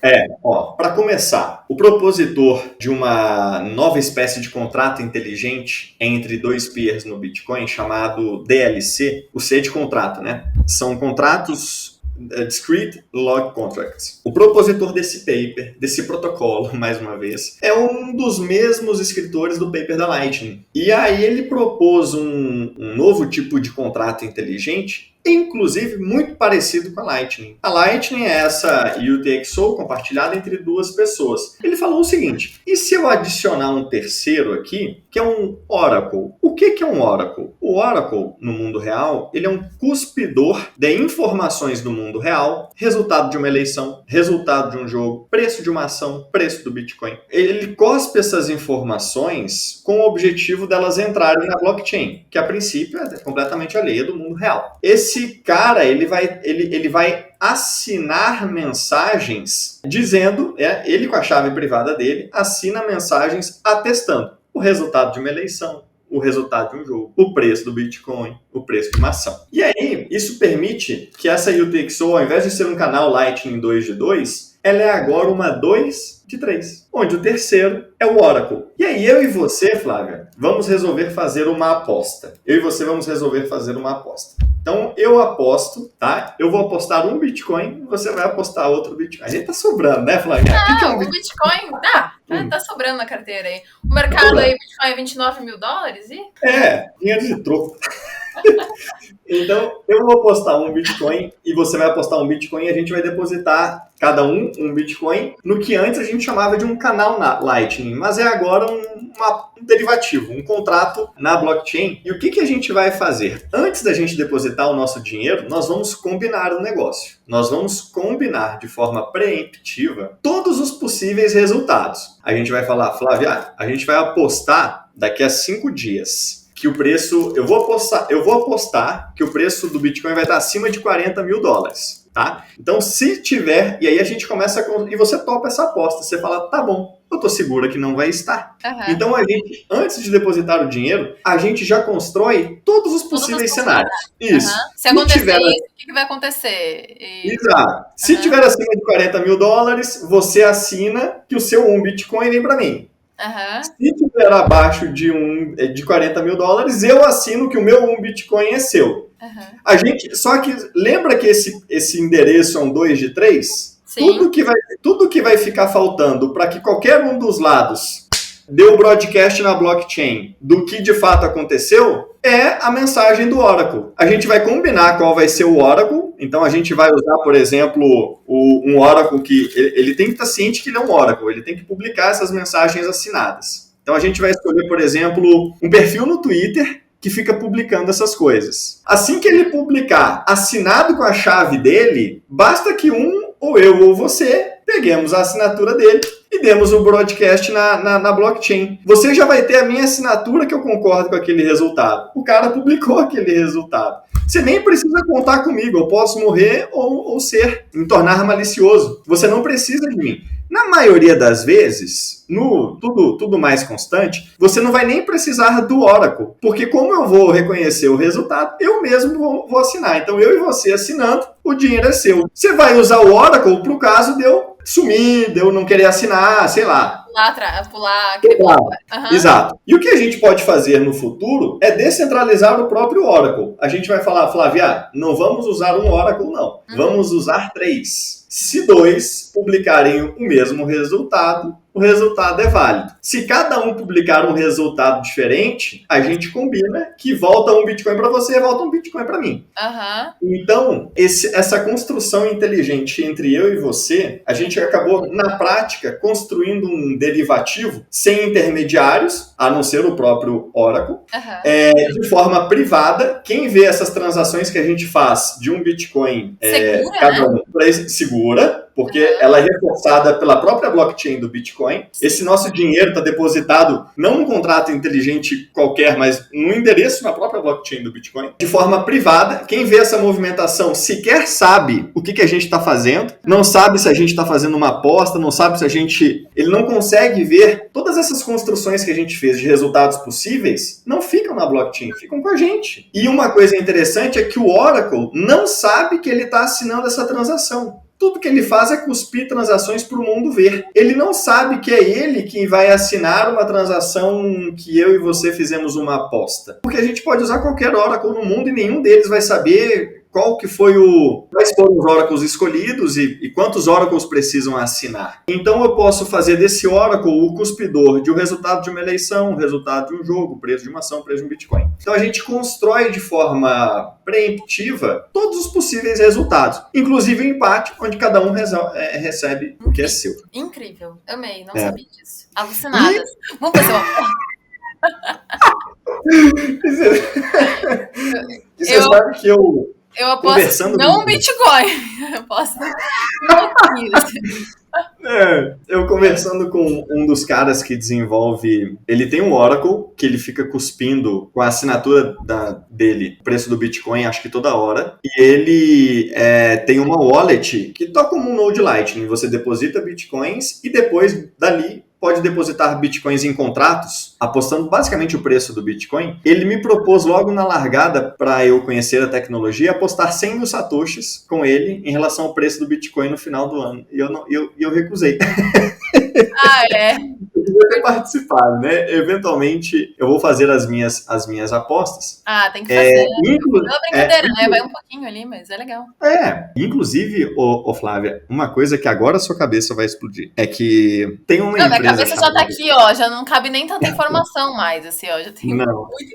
Para começar, o propositor de uma nova espécie de contrato inteligente entre dois peers no Bitcoin, chamado DLC, o C de contrato, né? São contratos Discrete Log Contracts. O propositor desse paper, desse protocolo, mais uma vez, é um dos mesmos escritores do paper da Lightning. E aí ele propôs um novo tipo de contrato inteligente, inclusive muito parecido com a Lightning. A Lightning é essa UTXO compartilhada entre duas pessoas. Ele falou o seguinte: e se eu adicionar um terceiro aqui, que é um Oracle? O que é um Oracle? O Oracle, no mundo real, ele é um cuspidor de informações do mundo real, resultado de uma eleição, resultado de um jogo, preço de uma ação, preço do Bitcoin. Ele cospe essas informações com o objetivo delas entrarem na blockchain, que a princípio é completamente alheia do mundo real. Esse cara, ele vai assinar mensagens dizendo, ele com a chave privada dele, assina mensagens atestando o resultado de uma eleição, o resultado de um jogo, o preço do Bitcoin, o preço de uma ação. E aí, isso permite que essa UTXO, ao invés de ser um canal Lightning 2 de 2, ela é agora uma 2 de 3, onde o terceiro é o Oracle. E aí, eu e você, Flávia, vamos resolver fazer uma aposta. Então, eu aposto, tá? Eu vou apostar um Bitcoin, você vai apostar outro Bitcoin. A gente tá sobrando, né, Flávia? Não, o Bitcoin tá sobrando na carteira aí. O mercado aí, Bitcoin é 29 mil dólares e... dinheiro de troco. Então, eu vou apostar um Bitcoin e você vai apostar um Bitcoin e a gente vai depositar cada um Bitcoin no que antes a gente chamava de um canal na Lightning, mas é agora um derivativo, um contrato na blockchain. E o que a gente vai fazer? Antes da gente depositar o nosso dinheiro, nós vamos combinar o negócio. Nós vamos combinar de forma preemptiva todos os possíveis resultados. A gente vai falar, Flávia, a gente vai apostar daqui a 5 dias. Que o preço, eu vou apostar que o preço do Bitcoin vai estar acima de 40 mil dólares, tá? Então, se tiver, e aí a gente começa e você topa essa aposta, você fala, tá bom, eu tô segura que não vai estar. Uhum. Então, a gente, antes de depositar o dinheiro, a gente já constrói todos os possíveis cenários. Isso. Uhum. Se acontecer isso, o que vai acontecer? Exato. Se tiver acima de 40 mil dólares, você assina que o seu Bitcoin vem para mim. Uhum. Se tiver abaixo de 40 mil dólares, eu assino que o meu Bitcoin é seu. Uhum. Só que lembra que esse endereço é um 2 de 3? Sim. Tudo que vai ficar faltando para que qualquer um dos lados dê o broadcast na blockchain do que de fato aconteceu é a mensagem do Oracle. A gente vai combinar qual vai ser o Oracle. Então, a gente vai usar, por exemplo, um Oracle que... Ele tem que estar ciente que ele é um Oracle. Ele tem que publicar essas mensagens assinadas. Então, a gente vai escolher, por exemplo, um perfil no Twitter que fica publicando essas coisas. Assim que ele publicar assinado com a chave dele, basta que ou eu ou você peguemos a assinatura dele e demos o broadcast na blockchain. Você já vai ter a minha assinatura que eu concordo com aquele resultado. O cara publicou aquele resultado. Você nem precisa contar comigo. Eu posso morrer ou me tornar malicioso. Você não precisa de mim. Na maioria das vezes, no tudo mais constante, você não vai nem precisar do Oracle. Porque como eu vou reconhecer o resultado, eu mesmo vou assinar. Então, eu e você assinando, o dinheiro é seu. Você vai usar o Oracle pro caso de eu sumir, de eu não querer assinar, sei lá. Pular aquele bloco. Exato. E o que a gente pode fazer no futuro é descentralizar o próprio Oracle. A gente vai falar, Flávia, não vamos usar um Oracle, não. Vamos usar 3. Se 2 publicarem o mesmo resultado, o resultado é válido. Se cada um publicar um resultado diferente, a gente combina que volta um Bitcoin para você e volta um Bitcoin para mim. Então, essa construção inteligente entre eu e você, a gente acabou, na prática, construindo um derivativo sem intermediários, a não ser o próprio Oracle, de forma privada. Quem vê essas transações que a gente faz de um Bitcoin, segura, porque ela é reforçada pela própria blockchain do Bitcoin. Esse nosso dinheiro está depositado não num contrato inteligente qualquer, mas no endereço na própria blockchain do Bitcoin, de forma privada. Quem vê essa movimentação sequer sabe o que a gente está fazendo, não sabe se a gente está fazendo uma aposta, não sabe se a gente... Ele não consegue ver todas essas construções que a gente fez de resultados possíveis, não ficam na blockchain, ficam com a gente. E uma coisa interessante é que o Oracle não sabe que ele está assinando essa transação. Tudo que ele faz é cuspir transações para o mundo ver. Ele não sabe que é ele quem vai assinar uma transação que eu e você fizemos uma aposta. Porque a gente pode usar qualquer Oracle no mundo e nenhum deles vai saber quais foram os Oracles escolhidos e quantos Oracles precisam assinar. Então eu posso fazer desse Oracle o cuspidor de um resultado de uma eleição, o resultado de um jogo, o preço de uma ação, o preço de um Bitcoin. Então a gente constrói de forma preemptiva todos os possíveis resultados, inclusive o empate, onde cada um recebe o que é seu. Incrível, amei, não sabia disso. Alucinadas. Vamos fazer uma... Você sabe que eu aposto não um Bitcoin. Eu aposto eu conversando com um dos caras que desenvolve... Ele tem um Oracle que ele fica cuspindo com a assinatura dele, o preço do Bitcoin, acho que toda hora. E ele tem uma wallet que toca como um Node Lightning. Você deposita Bitcoins e depois dali pode depositar Bitcoins em contratos, apostando basicamente o preço do Bitcoin. Ele me propôs logo na largada, para eu conhecer a tecnologia, apostar 100 mil satoshis com ele em relação ao preço do Bitcoin no final do ano. E eu recusei. Eu devia ter participado, né? Eventualmente, eu vou fazer as minhas apostas. Tem que fazer. Não é brincadeira, né? Vai um pouquinho ali, mas é legal. Inclusive, Flávia, uma coisa que agora a sua cabeça vai explodir é que tem uma empresa... Minha cabeça já tá aqui, ó. Já não cabe nem tanta informação mais, assim, ó. Já tem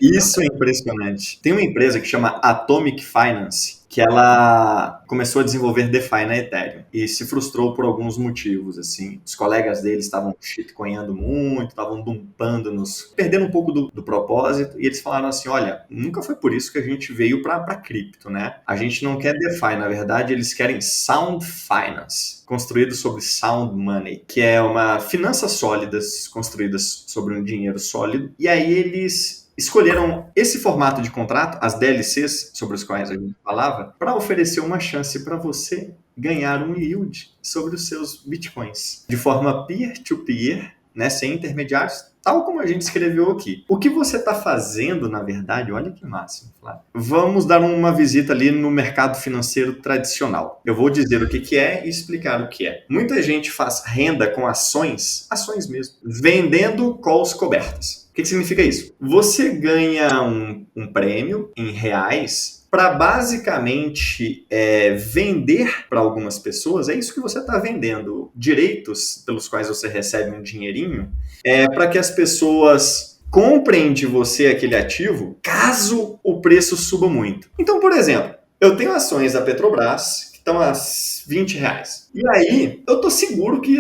isso é impressionante. Tem uma empresa que chama Atomic Finance, que ela começou a desenvolver DeFi na Ethereum e se frustrou por alguns motivos, assim. Os colegas deles estavam shitcoinhando muito, estavam dumpando perdendo um pouco do propósito, e eles falaram assim, olha, nunca foi por isso que a gente veio para cripto, né? A gente não quer DeFi, na verdade, eles querem Sound Finance, construído sobre Sound Money, que é uma finanças sólidas construídas sobre um dinheiro sólido, e aí eles escolheram esse formato de contrato, as DLCs, sobre os quais a gente falava, para oferecer uma chance para você ganhar um yield sobre os seus bitcoins, de forma peer-to-peer, né, sem intermediários, tal como a gente escreveu aqui. O que você está fazendo, na verdade, olha que máximo, Flávio. Vamos dar uma visita ali no mercado financeiro tradicional. Eu vou dizer o que é e explicar o que é. Muita gente faz renda com ações mesmo, vendendo calls cobertas. O que significa isso? Você ganha um prêmio em reais para basicamente vender para algumas pessoas, é isso que você está vendendo, direitos pelos quais você recebe um dinheirinho, para que as pessoas comprem de você aquele ativo, caso o preço suba muito. Então, por exemplo, eu tenho ações da Petrobras que estão a R$20. E aí, eu estou seguro que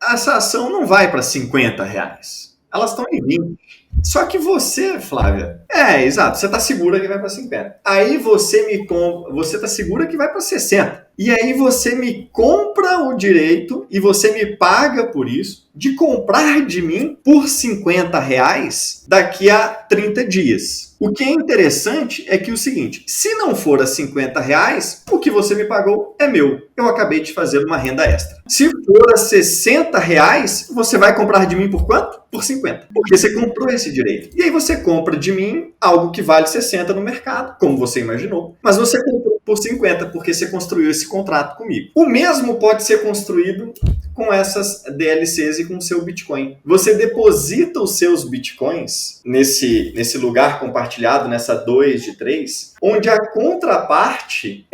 essa ação não vai para R$50. Elas estão em 20. Só que você, Flávia, exato, você está segura que vai para 50. Aí você está segura que vai para 60. E aí você me compra o direito e você me paga por isso de comprar de mim por R$50 daqui a 30 dias. O que é interessante é que o seguinte, se não for a R$50, o que você me pagou é meu. Eu acabei de fazer uma renda extra. Se for a R$60, você vai comprar de mim por quanto? Por 50. Porque você comprou esse direito. E aí você compra de mim algo que vale 60 no mercado, como você imaginou. Mas você comprou por 50, porque você construiu esse contrato comigo. O mesmo pode ser construído com essas DLCs e com o seu Bitcoin. Você deposita os seus Bitcoins nesse lugar compartilhado, nessa 2 de 3, onde a contraparte,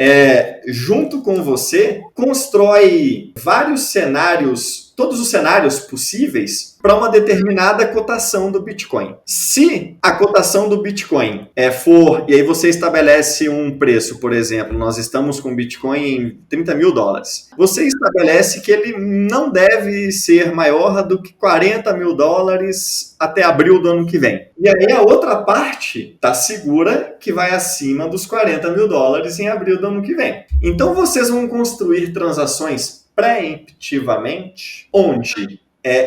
junto com você, constrói vários cenários, todos os cenários possíveis para uma determinada cotação do Bitcoin. Se a cotação do Bitcoin for, e aí você estabelece um preço, por exemplo, nós estamos com Bitcoin em $30 mil, você estabelece que ele não deve ser maior do que $40 mil até abril do ano que vem. E aí a outra parte está segura que vai acima dos $40 mil em abril do ano que vem. Então vocês vão construir transações preemptivamente, onde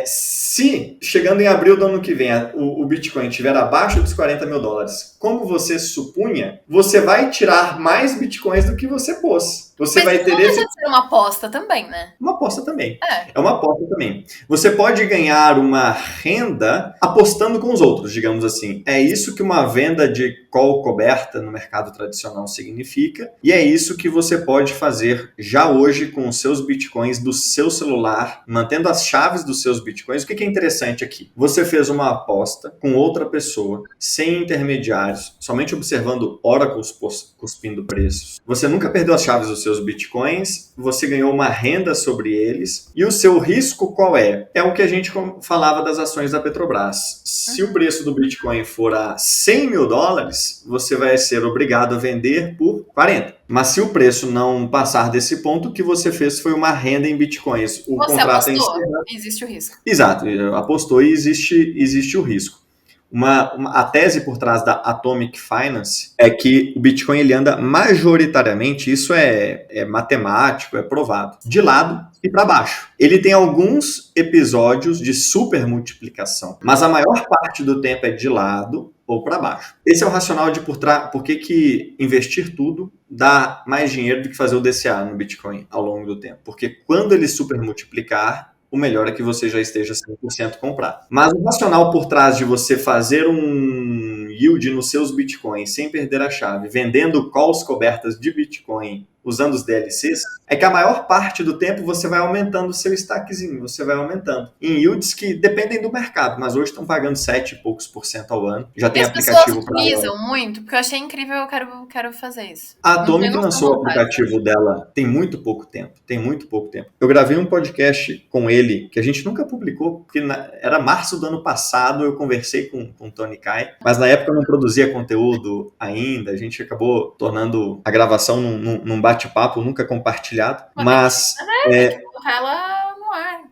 se chegando em abril do ano que vem o Bitcoin estiver abaixo dos $40 mil, como você supunha, você vai tirar mais Bitcoins do que você pôs. Você vai ter não deixa de ser uma aposta também, né? Uma aposta também. É uma aposta também. Você pode ganhar uma renda apostando com os outros, digamos assim. É isso que uma venda de call coberta no mercado tradicional significa. E é isso que você pode fazer já hoje com os seus Bitcoins do seu celular, mantendo as chaves dos seus Bitcoins. O que é interessante aqui? Você fez uma aposta com outra pessoa, sem intermediários, somente observando oracles cuspindo preços. Você nunca perdeu as chaves dos seus Bitcoins, você ganhou uma renda sobre eles, e o seu risco qual é? É o que a gente falava das ações da Petrobras. Se o preço do Bitcoin for a $100 mil, você vai ser obrigado a vender por 40. Mas se o preço não passar desse ponto, o que você fez foi uma renda em Bitcoins. O você contrato apostou, existe o risco. Exato, apostou e existe o risco. A tese por trás da Atomic Finance é que o Bitcoin ele anda majoritariamente, isso é matemático, é provado, de lado e para baixo. Ele tem alguns episódios de supermultiplicação, mas a maior parte do tempo é de lado ou para baixo. Esse é o racional de por que investir tudo dá mais dinheiro do que fazer o DCA no Bitcoin ao longo do tempo. Porque quando ele supermultiplicar, o melhor é que você já esteja 100% comprado. Mas o racional por trás de você fazer um yield nos seus Bitcoins sem perder a chave, vendendo calls cobertas de Bitcoin usando os DLCs, é que a maior parte do tempo você vai aumentando o seu stackzinho, você vai aumentando. Em yields que dependem do mercado, mas hoje estão pagando 7 e poucos por cento ao ano. Já tem aplicativo para... As pessoas utilizam muito, porque eu achei incrível, eu quero fazer isso. A Atomic lançou o aplicativo dela tem muito pouco tempo. Eu gravei um podcast com ele, que a gente nunca publicou, porque era março do ano passado, eu conversei com o Tony Kai, mas na época eu não produzia conteúdo ainda, a gente acabou tornando a gravação num bate-papo nunca compartilhado, mas... ela no ar.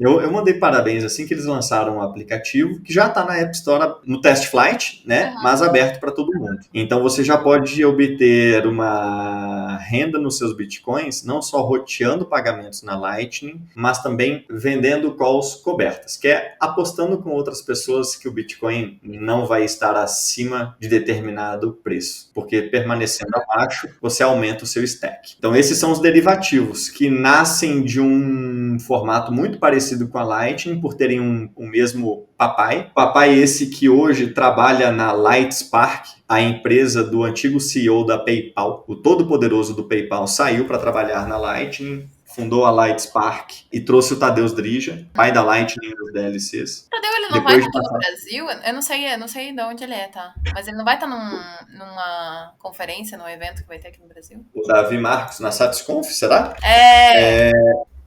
Eu mandei parabéns assim que eles lançaram um aplicativo que já está na App Store no Test Flight, né? Mas aberto para todo mundo. Então você já pode obter uma renda nos seus Bitcoins, não só roteando pagamentos na Lightning, mas também vendendo calls cobertas, que é apostando com outras pessoas que o Bitcoin não vai estar acima de determinado preço, porque permanecendo abaixo, você aumenta o seu stack. Então esses são os derivativos que nascem de um formato muito parecido com a Lightning, por terem o mesmo papai. Papai esse que hoje trabalha na Lightspark, a empresa do antigo CEO da PayPal. O todo-poderoso do PayPal saiu para trabalhar na Lightning, fundou a Lightspark e trouxe o Tadeusz Drija, pai da Lightning dos DLCs. O Tadeu, ele não vai estar no Brasil? Eu não sei de onde ele é, tá? Mas ele não vai estar numa conferência, num evento que vai ter aqui no Brasil? O Davi Marcos na Satisconf, será?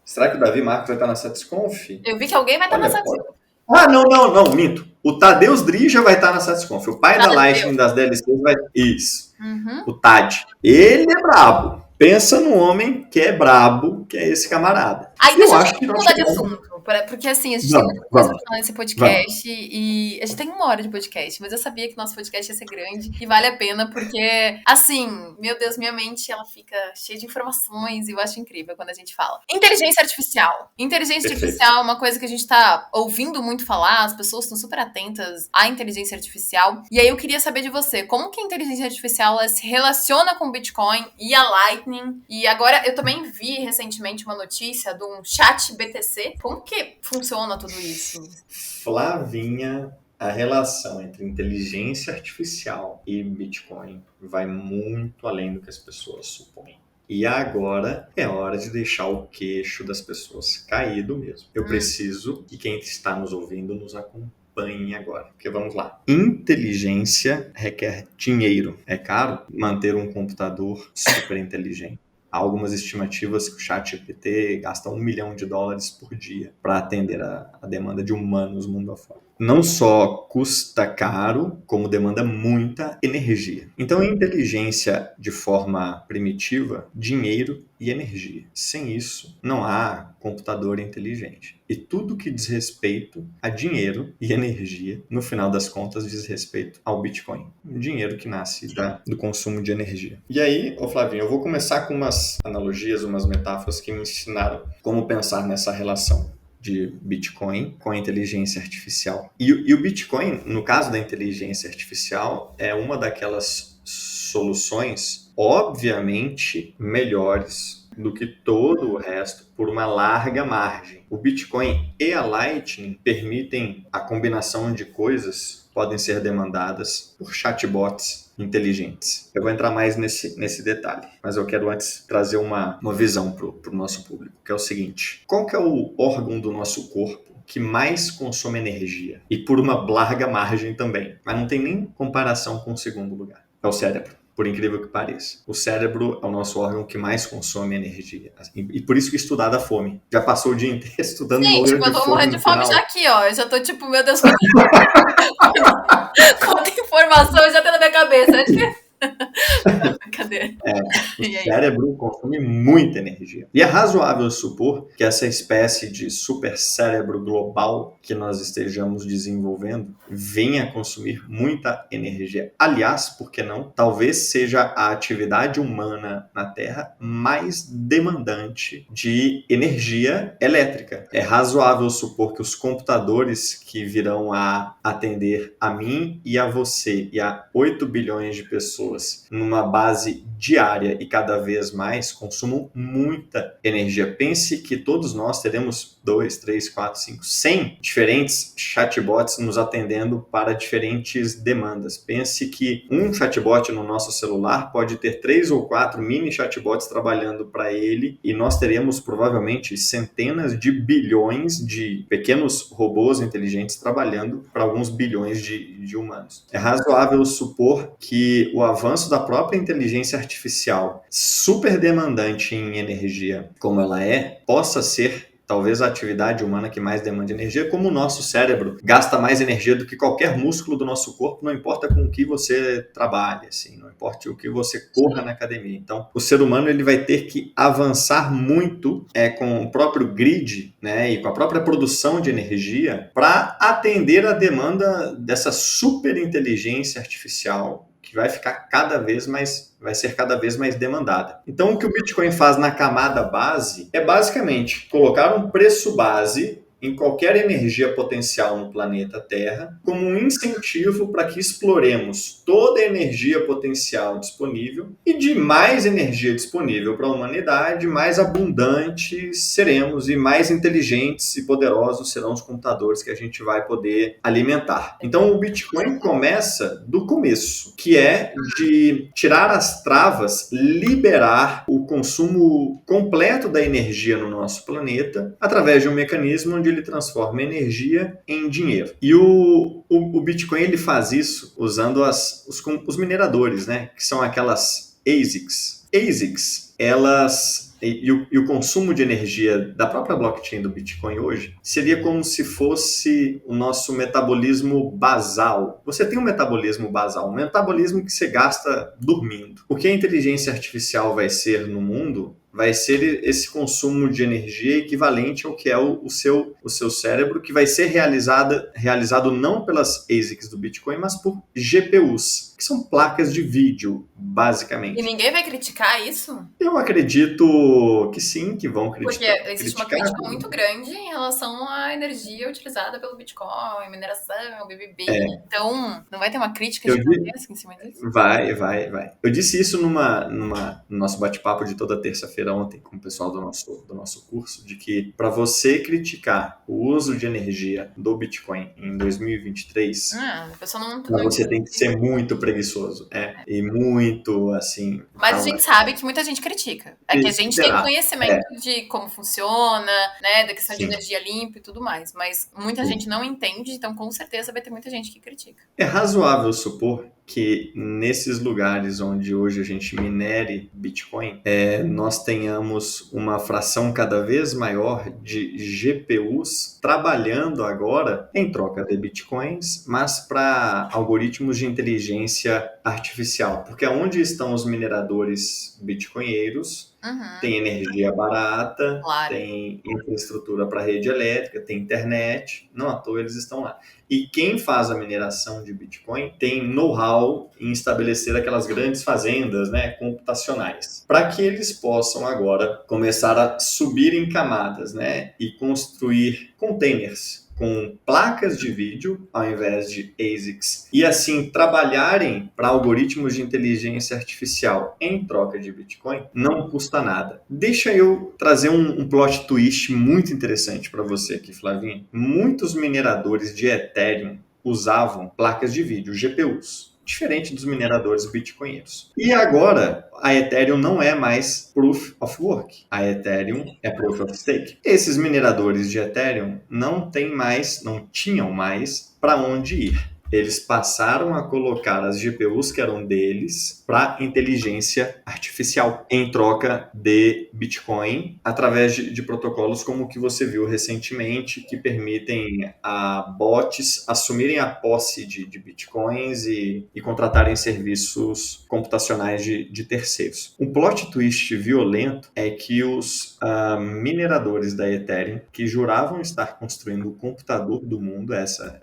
Será que o Davi Marcos vai estar na Satisconf? Eu vi que alguém vai estar na Satisconf. Não, minto. O Tadeusz Drija vai estar na Satisconf. O pai da Lightning das DLCs vai... Isso. O Tad. Ele é brabo. Pensa no homem que é brabo, que é esse camarada. Aí deixa eu mudar de assunto. Porque assim, a gente tem muita coisa pra falar nesse podcast e a gente tem 1 hora de podcast, mas eu sabia que nosso podcast ia ser grande e vale a pena porque, assim, meu Deus, minha mente, ela fica cheia de informações e eu acho incrível quando a gente fala. Inteligência artificial. Inteligência artificial é uma coisa que a gente tá ouvindo muito falar, as pessoas estão super atentas à inteligência artificial. E aí eu queria saber de você, como que a inteligência artificial ela se relaciona com o Bitcoin e a Lightning? E agora eu também vi recentemente uma notícia de um chat BTC. Como que funciona tudo isso? Flavinha, A relação entre inteligência artificial e Bitcoin vai muito além do que as pessoas supõem. E agora é hora de deixar o queixo das pessoas caído mesmo. Eu preciso que quem está nos ouvindo nos acompanhe agora. Porque vamos lá. Inteligência requer dinheiro. É caro manter um computador super inteligente. Há algumas estimativas que o ChatGPT gasta $1 milhão por dia para atender a demanda de humanos mundo afora. Não só custa caro, como demanda muita energia. Então, a inteligência de forma primitiva, dinheiro e energia. Sem isso, não há computador inteligente. E tudo que diz respeito a dinheiro e energia, no final das contas, diz respeito ao Bitcoin. O dinheiro que nasce do consumo de energia. E aí, Flavinho, eu vou começar com umas analogias, umas metáforas que me ensinaram como pensar nessa relação de Bitcoin com a inteligência artificial. E o Bitcoin, no caso da inteligência artificial, é uma daquelas soluções obviamente melhores do que todo o resto por uma larga margem. O Bitcoin e a Lightning permitem a combinação de coisas que podem ser demandadas por chatbots inteligentes. Eu vou entrar mais nesse detalhe, mas eu quero antes trazer uma visão para o nosso público, que é o seguinte: qual que é o órgão do nosso corpo que mais consome energia? E por uma larga margem também, mas não tem nem comparação com o segundo lugar. É o cérebro. Por incrível que pareça. O cérebro é o nosso órgão que mais consome energia. E por isso que estudar dá fome. Já passou o dia inteiro estudando e morreu de fome. Eu tô morrendo de fome já aqui, ó. Eu já tô tipo, meu Deus, quanta informação eu já tenho na minha cabeça. Acho que... Cadê? O cérebro consome muita energia. E é razoável supor que essa espécie de super cérebro global que nós estejamos desenvolvendo venha consumir muita energia. Aliás, por que não? Talvez seja a atividade humana na Terra mais demandante de energia elétrica. É razoável supor que os computadores que virão a atender a mim e a você e a 8 bilhões de pessoas numa base diária e cada vez mais consumam muita energia. Pense que todos nós teremos 2, 3, 4, 5, 100 diferentes chatbots nos atendendo para diferentes demandas. Pense que um chatbot no nosso celular pode ter 3 ou 4 mini chatbots trabalhando para ele e nós teremos provavelmente centenas de bilhões de pequenos robôs inteligentes trabalhando para alguns bilhões de humanos. É razoável supor que o avanço da própria inteligência artificial, super demandante em energia como ela é, possa ser talvez a atividade humana que mais demanda energia, como o nosso cérebro gasta mais energia do que qualquer músculo do nosso corpo, não importa com o que você trabalhe, assim, não importa o que você corra na academia. Então, o ser humano ele vai ter que avançar muito com o próprio grid, né, e com a própria produção de energia para atender a demanda dessa super inteligência artificial que vai ser cada vez mais demandada. Então, o que o Bitcoin faz na camada base é basicamente colocar um preço base em qualquer energia potencial no planeta Terra como um incentivo para que exploremos toda a energia potencial disponível e de mais energia disponível para a humanidade, mais abundantes seremos e mais inteligentes e poderosos serão os computadores que a gente vai poder alimentar. Então, o Bitcoin começa do começo, que é de tirar as travas, liberar o consumo completo da energia no nosso planeta através de um mecanismo onde ele transforma energia em dinheiro. E o Bitcoin ele faz isso usando os mineradores, né? Que são aquelas ASICs. ASICs, elas... E o consumo de energia da própria blockchain do Bitcoin hoje seria como se fosse o nosso metabolismo basal. Você tem um metabolismo basal, um metabolismo que você gasta dormindo. O que a inteligência artificial vai ser no mundo vai ser esse consumo de energia equivalente ao que é o seu cérebro, que vai ser realizado não pelas ASICs do Bitcoin, mas por GPUs, que são placas de vídeo, basicamente. E ninguém vai criticar isso? Eu acredito que sim, que vão criticar. Porque existe uma crítica muito grande em relação à energia utilizada pelo Bitcoin, mineração, BBB. Então, não vai ter uma crítica gigantesca em cima disso? Vai. Eu disse isso no nosso bate-papo de toda terça-feira quarta-feira ontem com o pessoal do nosso curso, de que para você criticar o uso de energia do Bitcoin em 2023, A pessoa não você tem que entende. ser muito preguiçoso. E muito, assim, Mas a gente sabe que muita gente critica. É que a gente tem será? conhecimento de como funciona, né, da questão de Sim, energia limpa e tudo mais. Mas muita sim. gente não entende, então com certeza vai ter muita gente que critica. É razoável supor que nesses lugares onde hoje a gente minere Bitcoin, nós tenhamos uma fração cada vez maior de GPUs trabalhando agora em troca de Bitcoins, mas para algoritmos de inteligência artificial. Porque onde estão os mineradores bitcoinheiros, Uhum, tem energia barata, claro. tem infraestrutura para rede elétrica, tem internet, não à toa eles estão lá. E quem faz a mineração de Bitcoin tem know-how em estabelecer aquelas grandes fazendas, né, computacionais, para que eles possam agora começar a subir em camadas, né, e construir containers com placas de vídeo ao invés de ASICs e assim trabalharem para algoritmos de inteligência artificial em troca de Bitcoin, não custa nada. Deixa eu trazer um plot twist muito interessante para você aqui, Flavinho. Muitos mineradores de Ethereum usavam placas de vídeo, GPUs, diferente dos mineradores bitcoinheiros. E agora, a Ethereum não é mais Proof of Work. A Ethereum é Proof of Stake. Esses mineradores de Ethereum não tinham mais para onde ir. Eles passaram a colocar as GPUs que eram deles para inteligência artificial em troca de Bitcoin através de protocolos como o que você viu recentemente, que permitem a bots assumirem a posse de Bitcoins e contratarem serviços computacionais de terceiros. Um plot twist violento é que os mineradores da Ethereum, que juravam estar construindo o computador do mundo,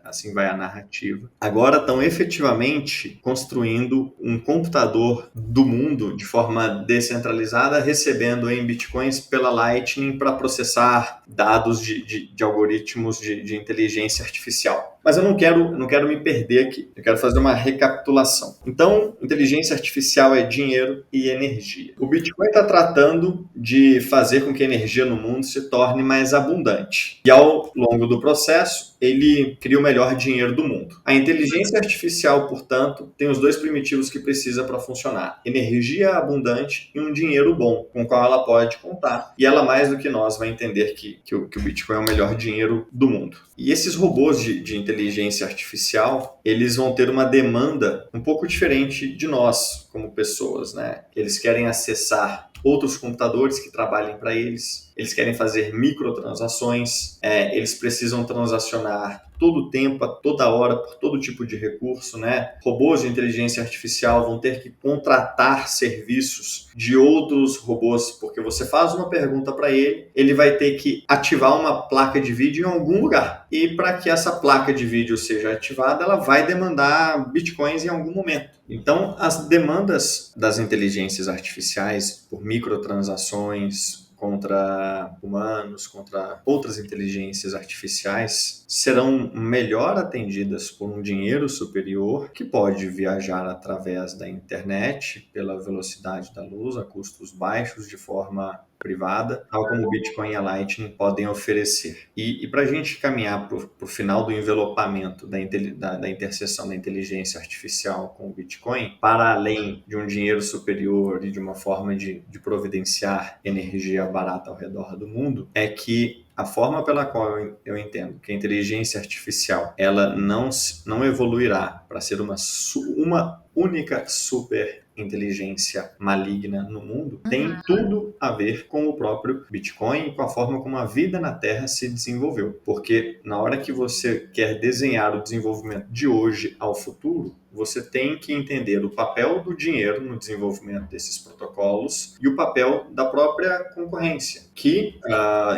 assim vai a narrativa, agora estão efetivamente construindo um computador do mundo de forma descentralizada, recebendo em bitcoins pela Lightning para processar dados de algoritmos de inteligência artificial. Mas eu não quero me perder aqui. Eu quero fazer uma recapitulação. Então, inteligência artificial é dinheiro e energia. O Bitcoin está tratando de fazer com que a energia no mundo se torne mais abundante. E ao longo do processo, ele cria o melhor dinheiro do mundo. A inteligência artificial, portanto, tem os dois primitivos que precisa para funcionar: energia abundante e um dinheiro bom, com o qual ela pode contar. E ela, mais do que nós, vai entender que o Bitcoin é o melhor dinheiro do mundo. E esses robôs de inteligência artificial, eles vão ter uma demanda um pouco diferente de nós, como pessoas, né? Eles querem acessar outros computadores que trabalhem para eles, eles querem fazer microtransações, eles precisam transacionar todo o tempo, a toda hora, por todo tipo de recurso, né? Robôs de inteligência artificial vão ter que contratar serviços de outros robôs, porque você faz uma pergunta para ele, ele vai ter que ativar uma placa de vídeo em algum lugar. E para que essa placa de vídeo seja ativada, ela vai demandar bitcoins em algum momento. Então, as demandas das inteligências artificiais por microtransações contra humanos, contra outras inteligências artificiais, serão melhor atendidas por um dinheiro superior que pode viajar através da internet, pela velocidade da luz, a custos baixos, de forma privada, tal como o Bitcoin e a Lightning podem oferecer. E para a gente caminhar para o final do envelopamento da interseção da inteligência artificial com o Bitcoin, para além de um dinheiro superior e de uma forma de providenciar energia barata ao redor do mundo, é que a forma pela qual eu entendo que a inteligência artificial ela não evoluirá para ser uma única super inteligência maligna no mundo, tem tudo a ver com o próprio Bitcoin e com a forma como a vida na Terra se desenvolveu. Porque na hora que você quer desenhar o desenvolvimento de hoje ao futuro, você tem que entender o papel do dinheiro no desenvolvimento desses protocolos e o papel da própria concorrência, que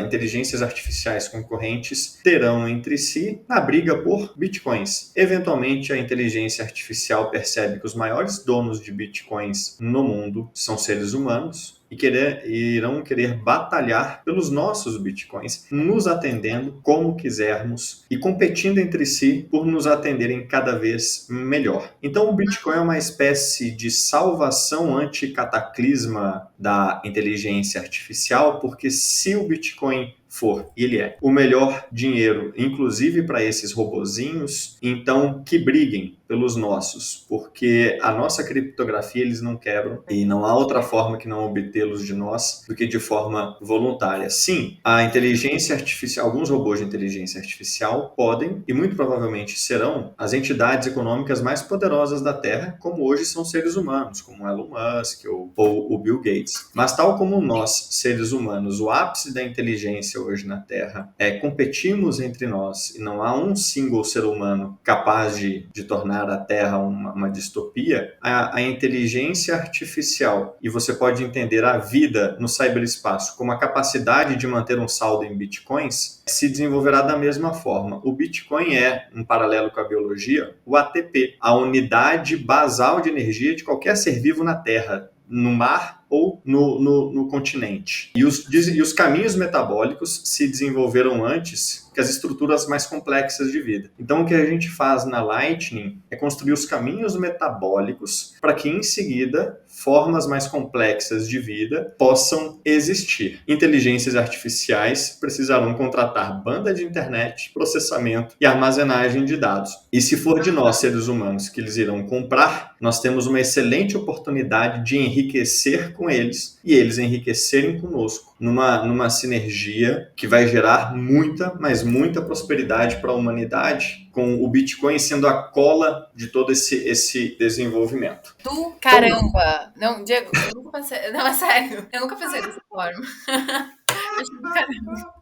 inteligências artificiais concorrentes terão entre si na briga por bitcoins. Eventualmente, a inteligência artificial percebe que os maiores donos de bitcoins no mundo são seres humanos, irão querer batalhar pelos nossos bitcoins, nos atendendo como quisermos e competindo entre si por nos atenderem cada vez melhor. Então, o Bitcoin é uma espécie de salvação anti-cataclisma da inteligência artificial, porque se o Bitcoin for, e ele é, o melhor dinheiro, inclusive para esses robozinhos, então que briguem pelos nossos, porque a nossa criptografia eles não quebram e não há outra forma que não obtê-los de nós do que de forma voluntária. Sim, a inteligência artificial, alguns robôs de inteligência artificial podem e muito provavelmente serão as entidades econômicas mais poderosas da Terra, como hoje são seres humanos, como Elon Musk ou o Bill Gates. Mas tal como nós, seres humanos, o ápice da inteligência hoje na Terra competimos entre nós e não há um single ser humano capaz de tornar a Terra uma distopia, a inteligência artificial, e você pode entender a vida no ciberespaço como a capacidade de manter um saldo em bitcoins, se desenvolverá da mesma forma. O Bitcoin é, em paralelo com a biologia, o ATP, a unidade basal de energia de qualquer ser vivo na Terra, no mar ou no continente. E os caminhos metabólicos se desenvolveram antes que as estruturas mais complexas de vida. Então, o que a gente faz na Lightning é construir os caminhos metabólicos para que, em seguida, formas mais complexas de vida possam existir. Inteligências artificiais precisarão contratar banda de internet, processamento e armazenagem de dados. E se for de nós, seres humanos, que eles irão comprar, nós temos uma excelente oportunidade de enriquecer com eles e eles enriquecerem conosco numa sinergia que vai gerar muita, mas muita prosperidade para a humanidade, com o Bitcoin sendo a cola de todo esse desenvolvimento. Do caramba! Não, Diego, eu nunca pensei. Não, é sério. Eu nunca pensei dessa forma. Acho do caramba.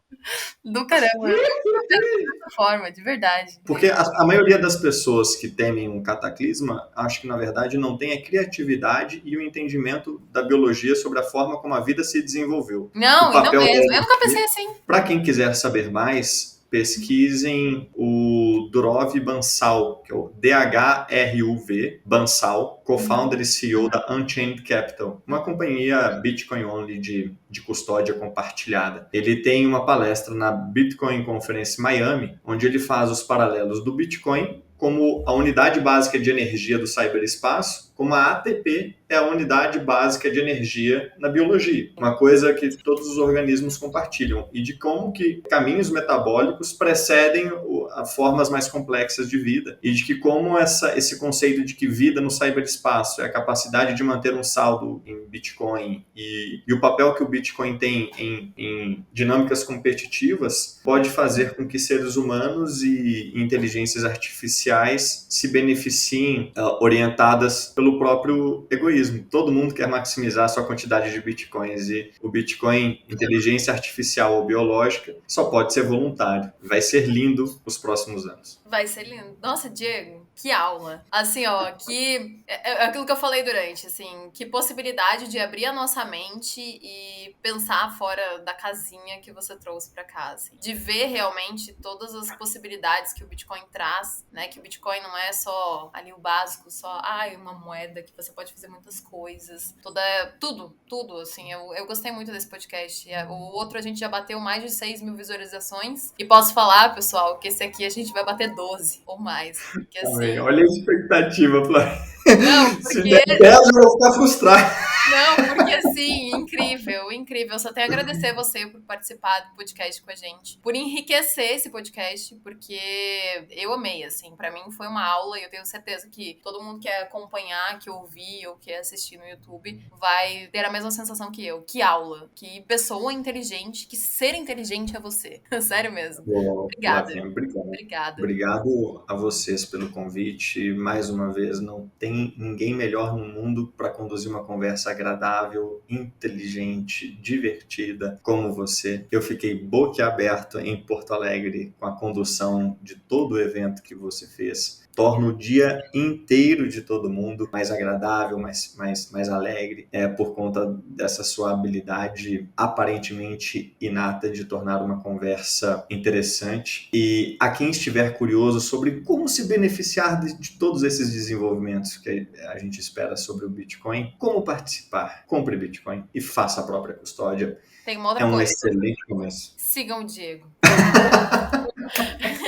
Do caramba. Eu nunca pensei dessa forma, de verdade. Porque a maioria das pessoas que temem um cataclisma, acho que na verdade não tem a criatividade e o entendimento da biologia sobre a forma como a vida se desenvolveu. Não, e não mesmo. Eu nunca pensei assim. Para quem quiser saber mais, pesquisem o Dhruv Bansal, que é o DHRUV Bansal, co-founder e CEO da Unchained Capital, uma companhia Bitcoin only de custódia compartilhada. Ele tem uma palestra na Bitcoin Conference Miami, onde ele faz os paralelos do Bitcoin como a unidade básica de energia do ciberespaço, como a ATP é a unidade básica de energia na biologia. Uma coisa que todos os organismos compartilham. E de como que caminhos metabólicos precedem formas mais complexas de vida. E de que como esse conceito de que vida no ciberespaço é a capacidade de manter um saldo em Bitcoin e o papel que o Bitcoin tem em dinâmicas competitivas pode fazer com que seres humanos e inteligências artificiais se beneficiem orientadas pelo próprio egoísmo. Todo mundo quer maximizar a sua quantidade de bitcoins e o Bitcoin, inteligência artificial ou biológica, só pode ser voluntário. Vai ser lindo os próximos anos. Vai ser lindo. Nossa, Diego, que aula. Assim, ó, que é aquilo que eu falei durante, assim, que possibilidade de abrir a nossa mente e pensar fora da casinha que você trouxe pra cá, assim. De ver realmente todas as possibilidades que o Bitcoin traz, né? Que o Bitcoin não é só ali o básico, só, uma moeda que você pode fazer muitas coisas. Tudo, assim. Eu gostei muito desse podcast. O outro a gente já bateu mais de 6 mil visualizações. E posso falar, pessoal, que esse aqui a gente vai bater 12 ou mais. Porque, assim, olha a expectativa, Flávia. Não, porque... Se der 10, eu vou ficar frustrado. Não, porque assim, incrível. Eu só tenho a agradecer você por participar do podcast com a gente, por enriquecer esse podcast, porque eu amei, assim. Pra mim foi uma aula e eu tenho certeza que todo mundo que acompanhar, que ouvir ou que assistir no YouTube vai ter a mesma sensação que eu. Que aula, que pessoa inteligente, que ser inteligente é você. Sério mesmo. Obrigada. Obrigado a vocês pelo convite. Mais uma vez, não tem ninguém melhor no mundo para conduzir uma conversa agradável, inteligente, divertida como você. Eu fiquei boquiaberto em Porto Alegre com a condução de todo o evento que você fez. Torna o dia inteiro de todo mundo mais agradável, mais alegre, por conta dessa sua habilidade aparentemente inata de tornar uma conversa interessante. E a quem estiver curioso sobre como se beneficiar de todos esses desenvolvimentos que a gente espera sobre o Bitcoin, como participar participar, compre Bitcoin e faça a própria custódia. Tem uma outra É um coisa. excelente começo. Sigam o Diego.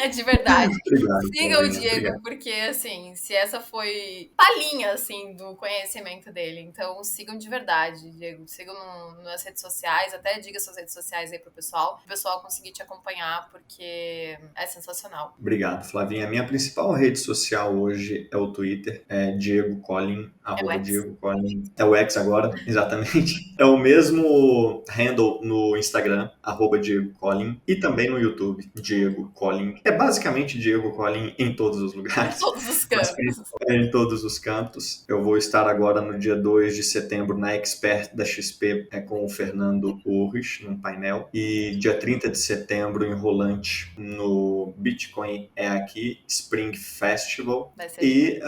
É de verdade. Obrigado, Sigam o Flavinha. Diego, Obrigado. porque, assim, se essa foi palhinha, assim, do conhecimento dele. Então, sigam de verdade, Diego. Sigam nas redes sociais, até diga suas redes sociais aí pro pessoal conseguir te acompanhar, porque é sensacional. Obrigado, Flavinha. A minha principal rede social hoje é o Twitter, é Diego Collin, É o X. Diego Collin. É o X agora, exatamente. É o mesmo handle no Instagram, Diego Collin, e também no YouTube, Diego Collin. É basicamente Diego Collin em todos os Em lugares, todos os mas cantos. em todos os cantos. Eu vou estar agora no dia 2 de setembro na Expert da XP com o Fernando Urrich, num painel, e dia 30 de setembro em Rolante, no Bitcoin aqui, Spring Festival. Vai ser E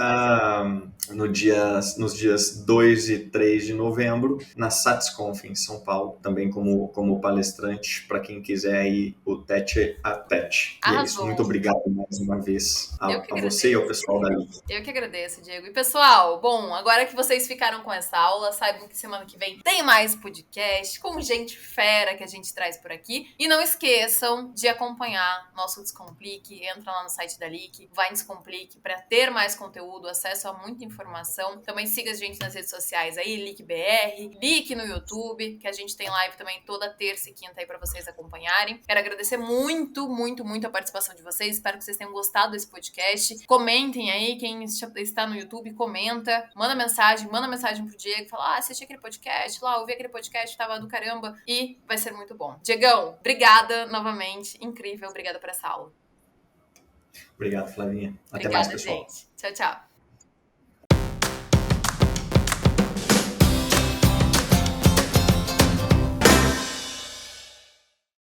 nos dias 2 e 3 de novembro, na SatsConf em São Paulo, também como palestrante, para quem quiser ir o tete a tete. E é isso. Arrasou. Muito obrigado mais uma vez Eu que a você e ao pessoal da Liga. Eu que agradeço, Diego. E pessoal, bom, agora que vocês ficaram com essa aula, saibam que semana que vem tem mais podcast com gente fera que a gente traz por aqui. E não esqueçam de acompanhar nosso Descomplique. Entra lá no site da Leak, vai em Descomplique para ter mais conteúdo, acesso a muita informação. Também siga a gente nas redes sociais aí, LeakBR, Leak no YouTube, que a gente tem live também toda terça e quinta aí para vocês acompanharem. Quero agradecer muito, muito, muito a participação de vocês. Espero que vocês tenham gostado desse podcast. Comentem aí, quem está no YouTube, comenta, manda mensagem pro Diego, fala, assisti aquele podcast lá, ouvi aquele podcast, tava do caramba, e vai ser muito bom. Diegão, obrigada novamente, incrível, obrigada por essa aula. Obrigado, Flavinha. Até Obrigada, mais, pessoal. gente. Tchau, tchau.